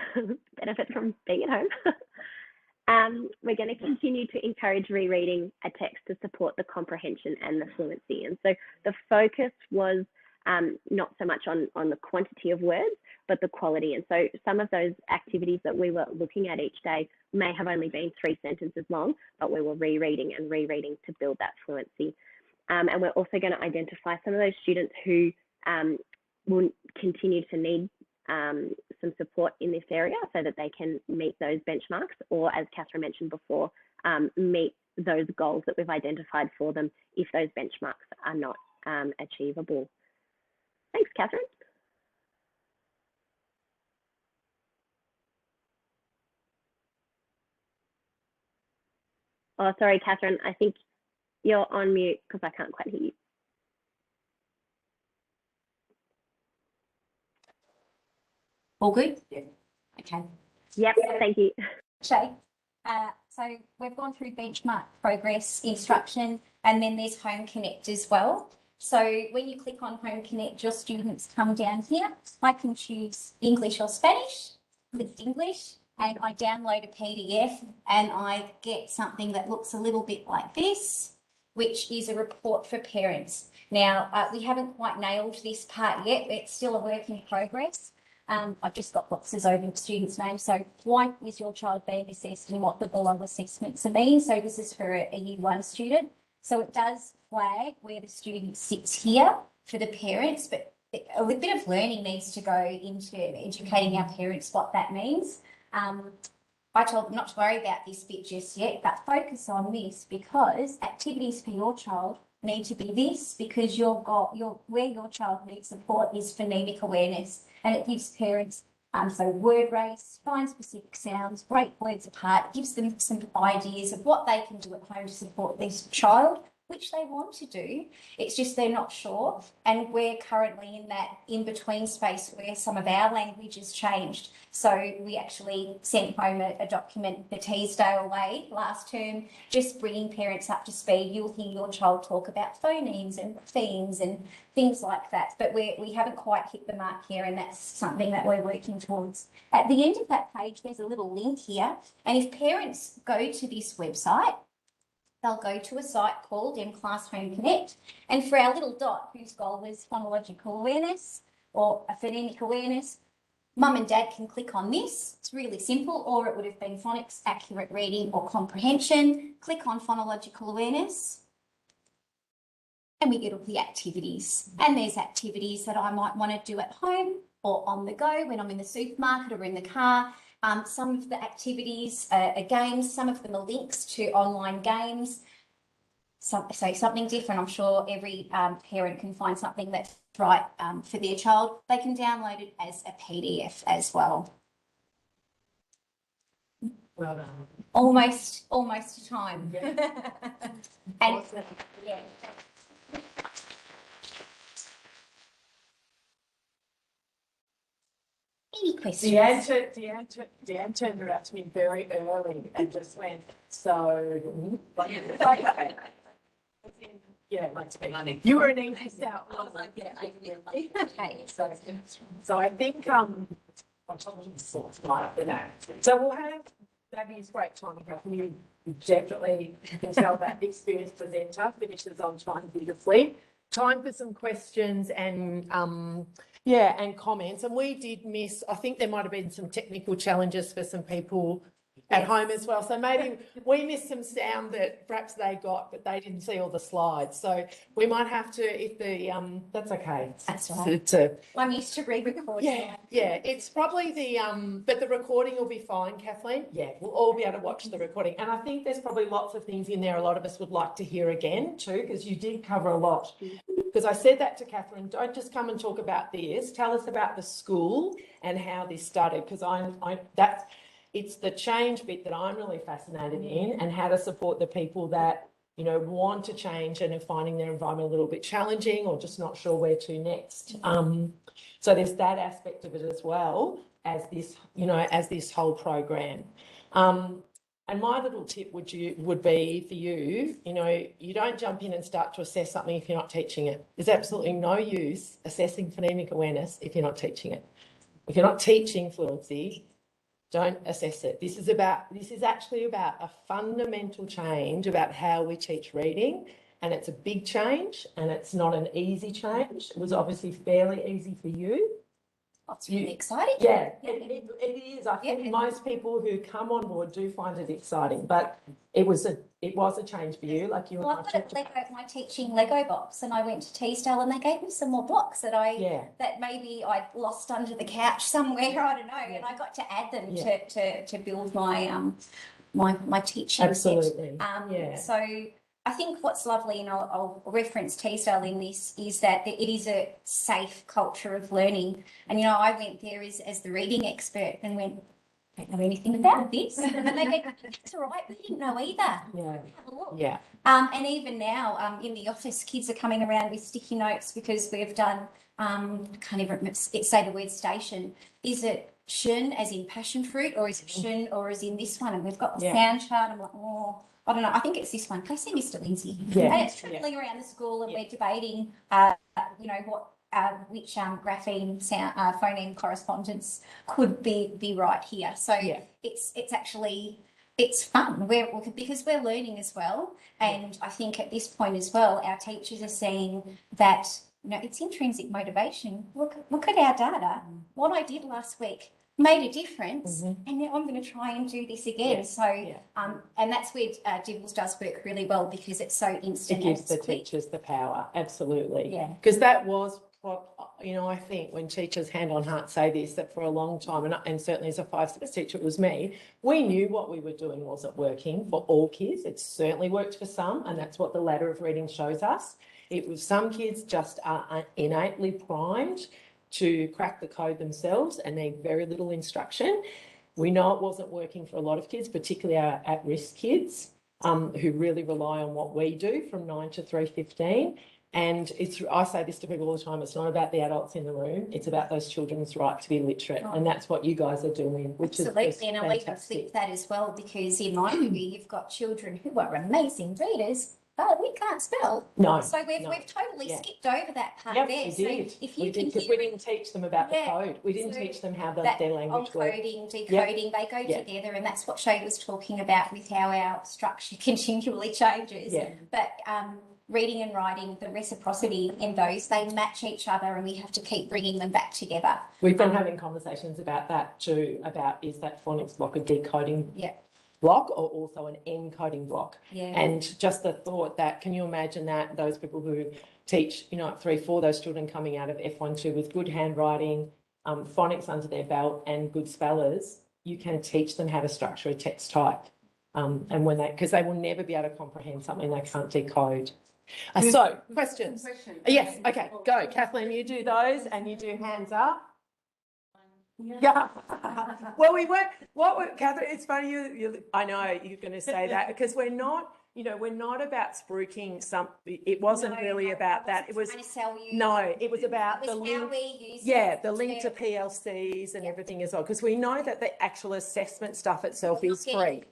benefit from being at home. We're going to continue to encourage rereading a text to support the comprehension and the fluency. And so the focus was not so much on the quantity of words, but the quality. And so some of those activities that we were looking at each day may have only been 3 sentences long, but we were rereading and rereading to build that fluency. And we're also going to identify some of those students who will continue to need some support in this area so that they can meet those benchmarks, or as Catherine mentioned before, meet those goals that we've identified for them if those benchmarks are not achievable. Thanks, Catherine. Oh, sorry, Catherine, I think you're on mute because I can't quite hear you. All good? Yeah. Okay. Yep, thank you. Shae, so we've gone through benchmark, progress, instruction, and then there's Home Connect as well. So when you click on Home Connect, your students come down here. I can choose English or Spanish, click English, and I download a PDF, and I get something that looks a little bit like this, which is a report for parents. Now, we haven't quite nailed this part yet. It's still a work in progress. I've just got boxes over the students' names. So why is your child being assessed and what the below assessments mean? So this is for a Year 1 student. So it does flag where the student sits here for the parents, but a little bit of learning needs to go into educating our parents what that means. I told them not to worry about this bit just yet, but focus on this, because activities for your child need to be this because where your child needs support is phonemic awareness, and it gives parents so word race, find specific sounds, break words apart, gives them some ideas of what they can do at home to support this child, which they want to do. It's just they're not sure. And we're currently in that in-between space where some of our language has changed. So we actually sent home a document the Teasdale way last term, just bringing parents up to speed. You'll hear your child talk about phonemes and themes and things like that. But we haven't quite hit the mark here, and that's something that we're working towards. At the end of that page, there's a little link here. And if parents go to this website, they'll go to a site called mCLASS Home Connect. And for our little dot, whose goal was phonological awareness or a phonemic awareness, mum and dad can click on this. It's really simple, or it would have been phonics, accurate reading or comprehension. Click on phonological awareness. And we get all the activities. And there's activities that I might want to do at home or on the go when I'm in the supermarket or in the car. Some of the activities are games, some of them are links to online games. So something different. I'm sure every parent can find something that's right for their child. They can download it as a PDF as well. Well done. Almost a time. Yeah. And Awesome. yeah. Any questions? Deanne turned around to me very early and just went, so, yeah, you were an English out. Okay. So I think, so we'll have, Gabby's great time. You definitely can tell that the experienced presenter finishes on time beautifully. Time for some questions and, and comments. And we did miss, I think there might have been some technical challenges for some people at home as well. So maybe we missed some sound that perhaps they got, but they didn't see all the slides. So we might have to, if the, that's okay. That's right. I'm used to re-recording. Yeah, it's probably the, but the recording will be fine, Kathleen. Yeah, we'll all be able to watch the recording. And I think there's probably lots of things in there a lot of us would like to hear again too, because you did cover a lot. Because I said that to Catherine, don't just come and talk about this. Tell us about the school and how this started, because it's the change bit that I'm really fascinated in, and how to support the people that, you know, want to change and are finding their environment a little bit challenging or just not sure where to next. So there's that aspect of it as well as this, you know, as this whole program. And my little tip would be for you, you know, you don't jump in and start to assess something if you're not teaching it. There's absolutely no use assessing phonemic awareness if you're not teaching it. If you're not teaching fluency, don't assess it. This is actually about a fundamental change about how we teach reading, and it's a big change, and it's not an easy change. It was obviously fairly easy for you. That's really exciting. Yeah, it is. I think most people who come on board do find it exciting, but it was a change for you. Like you. Well, I've got my teaching Lego box, and I went to Teasdale, and they gave me some more blocks that that maybe I'd lost under the couch somewhere. I don't know, and I got to add them to build my my teaching. Absolutely. Set. So I think what's lovely, and I'll reference Teasdale in this, is that it is a safe culture of learning. And, you know, I went there as the reading expert and went, I don't know anything about this. And they go, it's all right, we didn't know either. Yeah. Have a look. Yeah. And even now in the office, kids are coming around with sticky notes because we've done, can't even say the word station. Is it shun as in passion fruit, or is it shun or as in this one? And we've got the sound chart. I'm like, I don't know. I think it's this one. Can I see Mr. Lindsay? Yeah. And it's travelling around the school, and we're debating, you know, which grapheme sound phoneme correspondence could be right here. So it's actually fun. Because we're learning as well, and I think at this point as well, our teachers are seeing that, you know, it's intrinsic motivation. Look at our data. What I did last week made a difference, and now I'm going to try and do this again. And that's where DIBELS does work really well, because it's so instant. It gives the teachers the power, absolutely. Yeah. Because that was what, I think when teachers hand on heart say this, that for a long time, and certainly as a 5-6 teacher, it was me, we knew what we were doing wasn't working for all kids. It certainly worked for some, and that's what the ladder of reading shows us. It was some kids just are innately primed to crack the code themselves and need very little instruction. We know it wasn't working for a lot of kids, particularly our at-risk kids, who really rely on what we do from 9 to 3:15. And I say this to people all the time, it's not about the adults in the room, it's about those children's right to be literate. And that's what you guys are doing, which Absolutely, is and I'll even flip that as well, because in my view, you've got children who are amazing readers, but we can't spell. No. So we've totally skipped over that part Yep, there. we So did. if you We can did, because we didn't teach them about the code. We didn't teach them how their language works. Encoding, decoding, they go together, and that's what Shae was talking about with how our structure continually changes. Yeah. But reading and writing, the reciprocity in those, they match each other, and we have to keep bringing them back together. We've been having conversations about that too, about is that phonics block a decoding block or also an encoding block? Yeah. And just the thought that, can you imagine that those people who teach, at 3-4, those children coming out of F1-2 with good handwriting, phonics under their belt and good spellers, you can teach them how to structure a text type. And when because they will never be able to comprehend something they can't decode. So, questions? Yes, okay, go. Kathleen, you do those and you do hands up. Yeah. Well, Catherine, it's funny, I know you're going to say that, because we're not about spruiking something. It wasn't really about that. It was trying to sell you. No, it was about the link. How we use The link to PLCs and everything as well, because we know that the actual assessment stuff itself is free.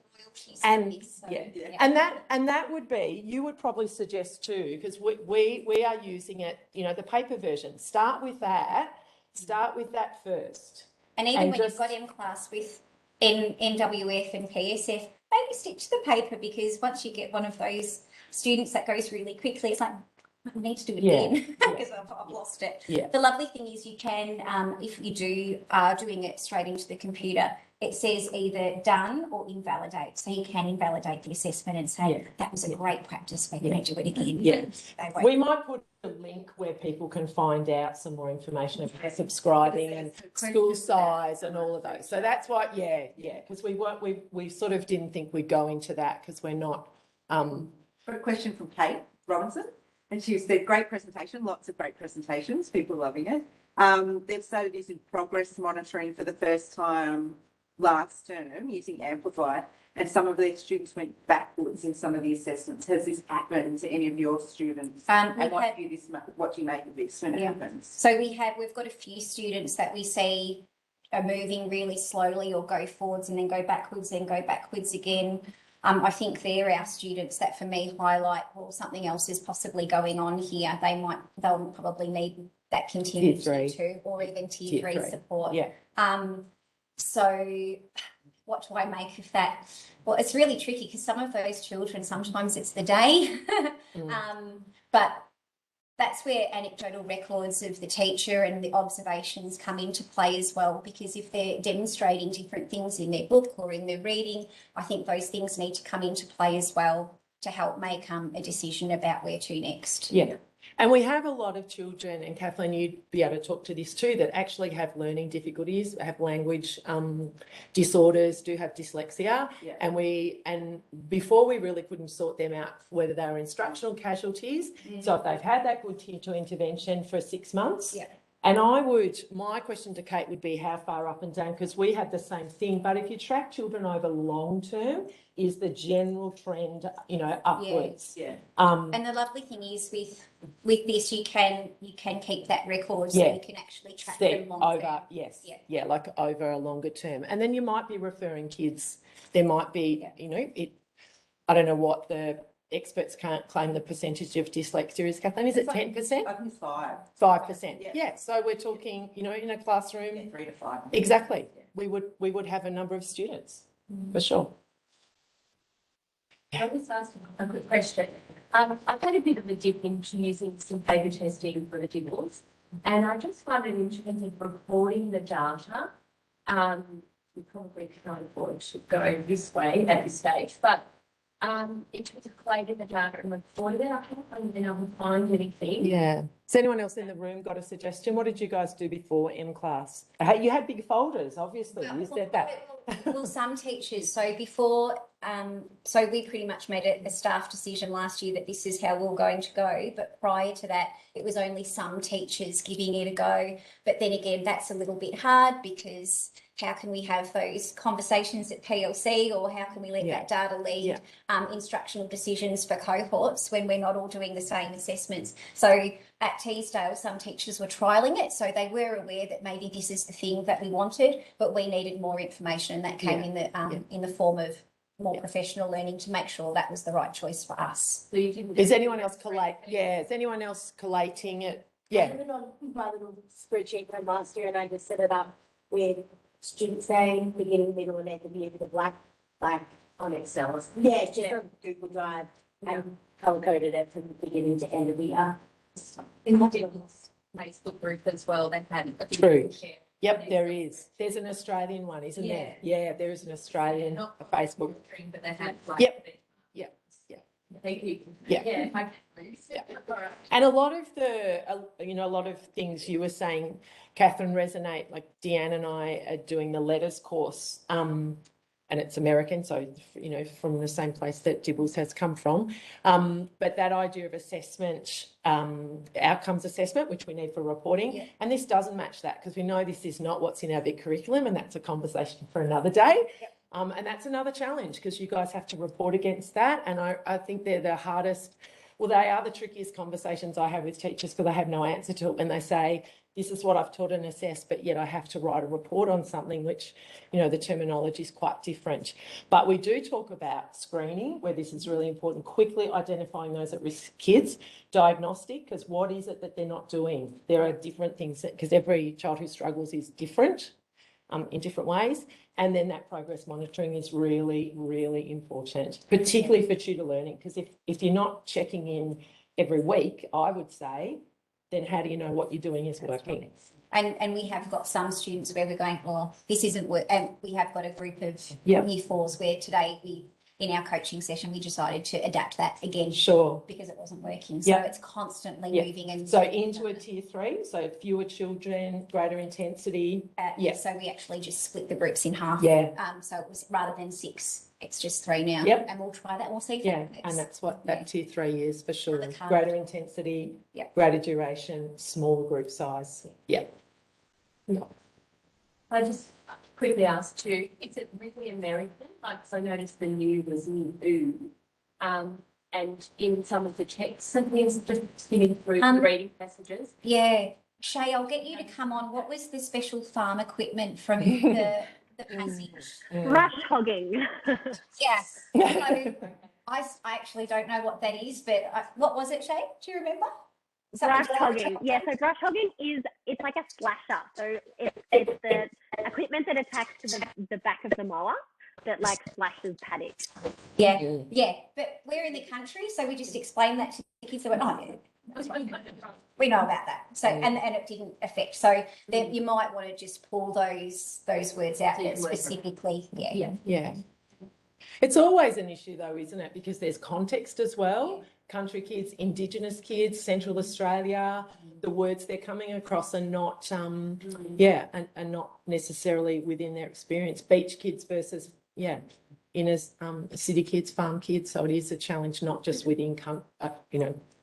And and that would be, you would probably suggest too, because we are using it, the paper version. Start with that first. And even when you've got mCLASS with NWF and PSF, maybe stick to the paper, because once you get one of those students that goes really quickly, it's like, I need to do it again because I've lost it. Yeah. The lovely thing is you can, if you are doing it straight into the computer, it says either done or invalidate. So you can invalidate the assessment and say, that was a great practice, we're going to do it again. Yeah. We might put a link where people can find out some more information about subscribing and school size and all of those. So that's what, because we sort of didn't think we'd go into that, because we're not. Got a question from Kate Robinson, and she said, great presentation, lots of great presentations, people loving it. They've started using progress monitoring for the first time last term using Amplify, and some of their students went backwards in some of the assessments. Has this happened to any of your students? And what do you make of this when it happens? So we've got a few students that we see are moving really slowly or go forwards and then go backwards again. I think they're our students that for me highlight, well, something else is possibly going on here. They'll probably need that continued tier 2 or even tier 3 support. Yeah. So what do I make of that? Well, it's really tricky, because some of those children, sometimes it's the day, but that's where anecdotal records of the teacher and the observations come into play as well, because if they're demonstrating different things in their book or in their reading, I think those things need to come into play as well to help make a decision about where to next. Yeah. And we have a lot of children, and Kathleen, you'd be able to talk to this too, that actually have learning difficulties, have language disorders, do have dyslexia. Yeah. And before we really couldn't sort them out, whether they were instructional casualties. So if they've had that good tier 2 intervention for 6 months. Yeah. And my question to Kate would be how far up and down, because we had the same thing. But if you track children over long term, is the general trend, upwards. Yeah. And the lovely thing is with this, you can keep that record, so you can actually track them long term. Yes. Yeah, like over a longer term. And then you might be referring kids. There might be, I don't know what the experts can't claim the percentage of dyslexia is, Kathleen. Is it 10%? I think it's 5. 5%. Yeah. So we're talking, in a classroom. 3 to 5. Exactly. Yeah. We would have a number of students for sure. I'll just ask a quick question. I've had a bit of a dip into using some paper testing for the DIBELS, and I just wondered, in terms of recording the data, we probably can't afford to go this way at this stage, but In terms of collating the data and reporting it, I haven't been able to find anything. Yeah. Has anyone else in the room got a suggestion? What did you guys do before mCLASS? You had big folders, obviously. You said that. Well, some teachers, so before, so we pretty much made a staff decision last year that this is how we're going to go. But prior to that, it was only some teachers giving it a go. But then again, that's a little bit hard because how can we have those conversations at PLC, or how can we let that data lead instructional decisions for cohorts when we're not all doing the same assessments? So at Teasdale, some teachers were trialling it, so they were aware that maybe this is the thing that we wanted, but we needed more information, and that came in the form of more professional learning to make sure that was the right choice for us. So you didn't. Is anyone else is anyone else collating it? Yeah. I have it on my little spreadsheet from last year, and I just set it up with student name, beginning, middle, and end of year with a black On Excel. Yeah, just on Google Drive and color coded it from beginning to end of the year. In the DIBELS Facebook group as well, they've had a True. share. Yep, there is. There's an Australian one, isn't there? Yeah, there is an Australian Facebook. But they have like. Yep. Thank you. Yeah. Yeah. Okay, please. Yeah. All right. And a lot of a lot of things you were saying, Catherine, resonate. Like Deanne and I are doing the letters course, and it's American, so from the same place that DIBELS has come from. But that idea of assessment, outcomes assessment, which we need for reporting, and this doesn't match that because we know this is not what's in our big curriculum, and that's a conversation for another day. And that's another challenge because you guys have to report against that. And I think they're the hardest, well, they are the trickiest conversations I have with teachers because I have no answer to it when they say, this is what I've taught and assessed, but yet I have to write a report on something which, the terminology is quite different. But we do talk about screening, where this is really important, quickly identifying those at-risk kids, diagnostic, because what is it that they're not doing? There are different things, because every child who struggles is different in different ways. And then that progress monitoring is really, really important, particularly for tutor learning, because if you're not checking in every week, I would say, then how do you know what you're doing is working? And we have got some students where we're going, well, this isn't work. And we have got a group of Yep. year fours where today in our coaching session, we decided to adapt that again. Sure. Because it wasn't working. So Yep. it's constantly Yep. moving. And So into a tier 3, so fewer children, greater intensity. So we actually just split the groups in half. Yeah. So it was rather than 6, it's just 3 now. Yep. And we'll try that. We'll see if Yeah, that works. and that's what that tier 3 is for sure. That's hard. Greater intensity, Yep. greater duration, smaller group size. Yeah. I just quickly asked too, is it really American? Like, 'cause I noticed the new was new ooh. And in some of the texts and things, just skimming through reading passages. Yeah. Shae, I'll get you to come on. What was the special farm equipment from the passage? Rush hogging. Yes. So I actually don't know what that is, but what was it, Shae? Do you remember? Brush hogging. Yeah, so brush hogging it's like a slasher. So it's the equipment that attached to the back of the mower that like slashes paddock. Yeah. But we're in the country, so we just explained that to the kids. They went, oh, yeah. We know about that. So and it didn't affect. So then you might want to just pull those words out that specifically. Yeah. It's always an issue though, isn't it? Because there's context as well. Country kids, Indigenous kids, Central Australia, the words they're coming across are not, and not necessarily within their experience. Beach kids versus, inner city kids, farm kids. So it is a challenge, not just within,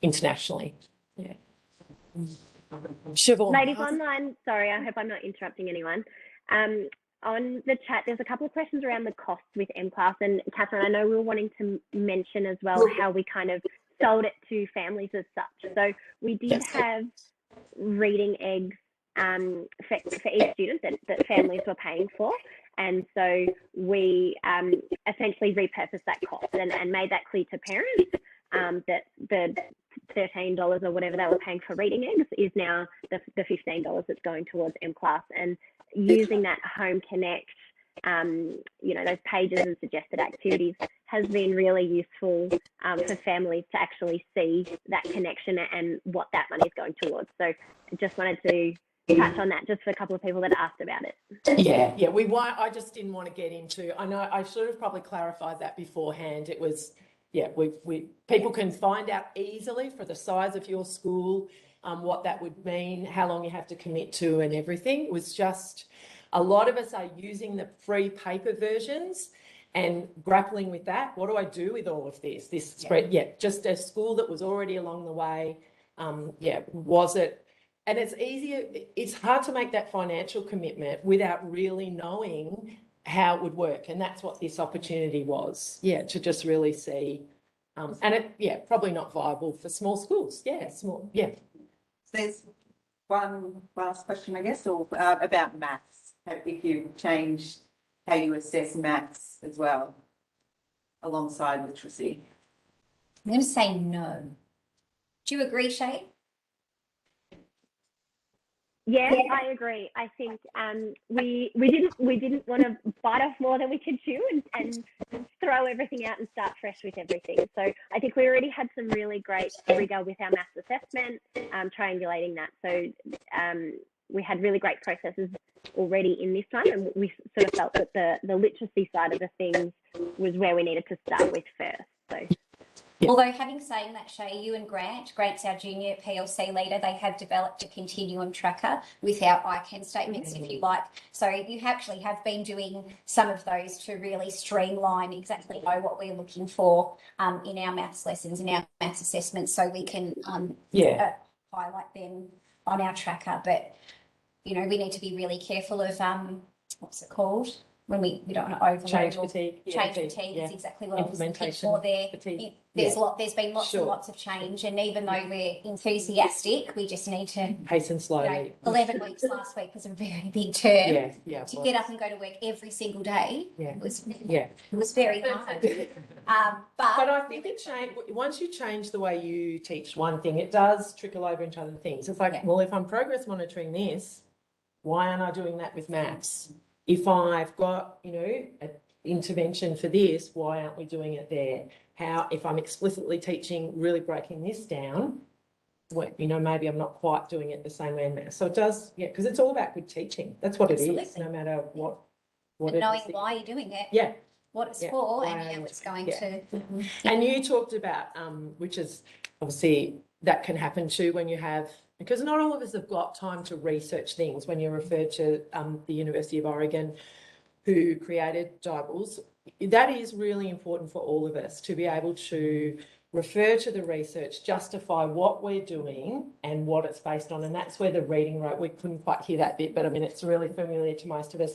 internationally. Yeah. Siobhan. Ladies online, sorry, I hope I'm not interrupting anyone. On the chat, there's a couple of questions around the costs with mCLASS. And Catherine, I know we were wanting to mention as well how we kind of sold it to families as such. So we did have reading eggs for each student that families were paying for. And so we essentially repurposed that cost and made that clear to parents that the $13 or whatever they were paying for reading eggs is now the $15 that's going towards mCLASS. And using that Home Connect, those pages and suggested activities has been really useful for families to actually see that connection and what that money is going towards. So I just wanted to touch on that just for a couple of people that asked about it. Yeah. I just didn't want to get into, I know I should have probably clarified that beforehand. It was yeah, people can find out easily for the size of your school, what that would mean, how long you have to commit to and everything. It was just, a lot of us are using the free paper versions and grappling with that. What do I do with all of this? This spread, just a school that was already along the way. Was it? And it's easier, it's hard to make that financial commitment without really knowing how it would work. And that's what this opportunity was, to just really see. And it, probably not viable for small schools. There's one last question, I guess, or about maths. If you changed how you assess maths as well, alongside literacy. I'm going to say no. Do you agree, Shae? Yeah, I agree. I think we didn't want to bite off more than we could chew and throw everything out and start fresh with everything. So I think we already had some really great rigor with our maths assessment, triangulating that. So we had really great processes already in this time, and we sort of felt that the literacy side of the things was where we needed to start with first. So. Yeah. Although having saying that, Shae, you and Grant's our junior PLC leader, they have developed a continuum tracker with our ICANN statements, if you like. So you actually have been doing some of those to really streamline exactly what we're looking for in our maths lessons, in our maths assessments, so we can highlight them on our tracker. But, you know, we need to be really careful of, what's it called? When we don't want to overload Change or fatigue. change fatigue is exactly what I was looking for there. Fatigue. There's been lots and lots of change, and even though we're enthusiastic, we just need to hasten slowly. 11 weeks last week was a very big term. To get up and go to work every single day was very hard. But I think once you change the way you teach one thing, it does trickle over into other things. It's like, well, if I'm progress monitoring this, why aren't I doing that with maths? If I've got, an intervention for this, why aren't we doing it there? If I'm explicitly teaching, really breaking this down, maybe I'm not quite doing it the same way in maths. So it does, because it's all about good teaching. That's what it is, no matter what and knowing why you're doing it, what it's for, and how it's going to. And you talked about, which is obviously that can happen too when you have, because not all of us have got time to research things. When you referred to the University of Oregon, who created DIBELS, that is really important for all of us to be able to refer to the research, justify what we're doing and what it's based on. And that's where the reading rope, we couldn't quite hear that bit, but I mean, it's really familiar to most of us,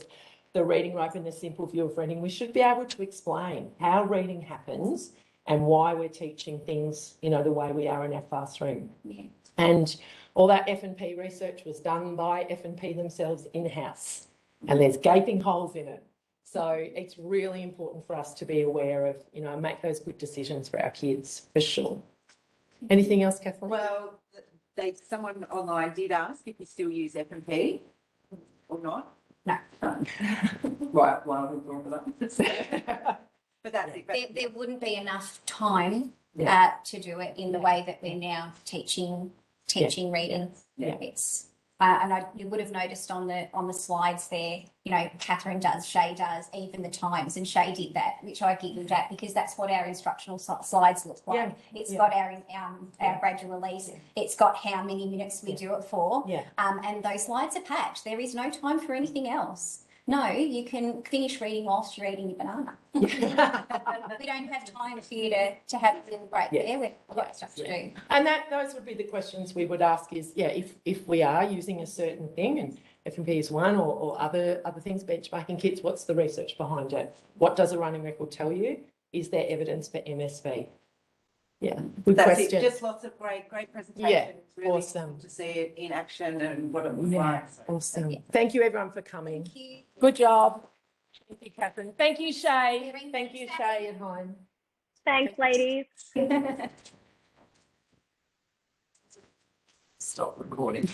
the reading rope and the simple view of reading. We should be able to explain how reading happens and why we're teaching things, the way we are in our classroom. And all that F&P research was done by F&P themselves in-house, and there's gaping holes in it. So it's really important for us to be aware of, make those good decisions for our kids, for sure. Anything else, Kathleen? Well, someone online did ask if you still use F&P or not. No. Right, well, we'll talk about that. But that's it. There wouldn't be enough time to do it in the way that we're now teaching reading. It's and you would have noticed on the slides there, Catherine does, Shae does, even the times, and Shae did that, which I giggled at because that's what our instructional slides look like. It's got our gradual release. It's got how many minutes we do it for. And those slides are packed. There is no time for anything else. No, you can finish reading whilst you're eating your banana. We don't have time for you to have a little break there. We've got stuff to do. And those would be the questions we would ask is, if we are using a certain thing, and F&P is one, or other things, benchmarking kits, what's the research behind it? What does a running record tell you? Is there evidence for MSV? Good question. Just lots of great presentations. Really awesome to see it in action and what it looks like. Awesome. Thank you everyone for coming. Thank you. Good job. Thank you, Catherine. Thank you, Shae. Thank you, Shae at home. Thanks, ladies. Stop recording.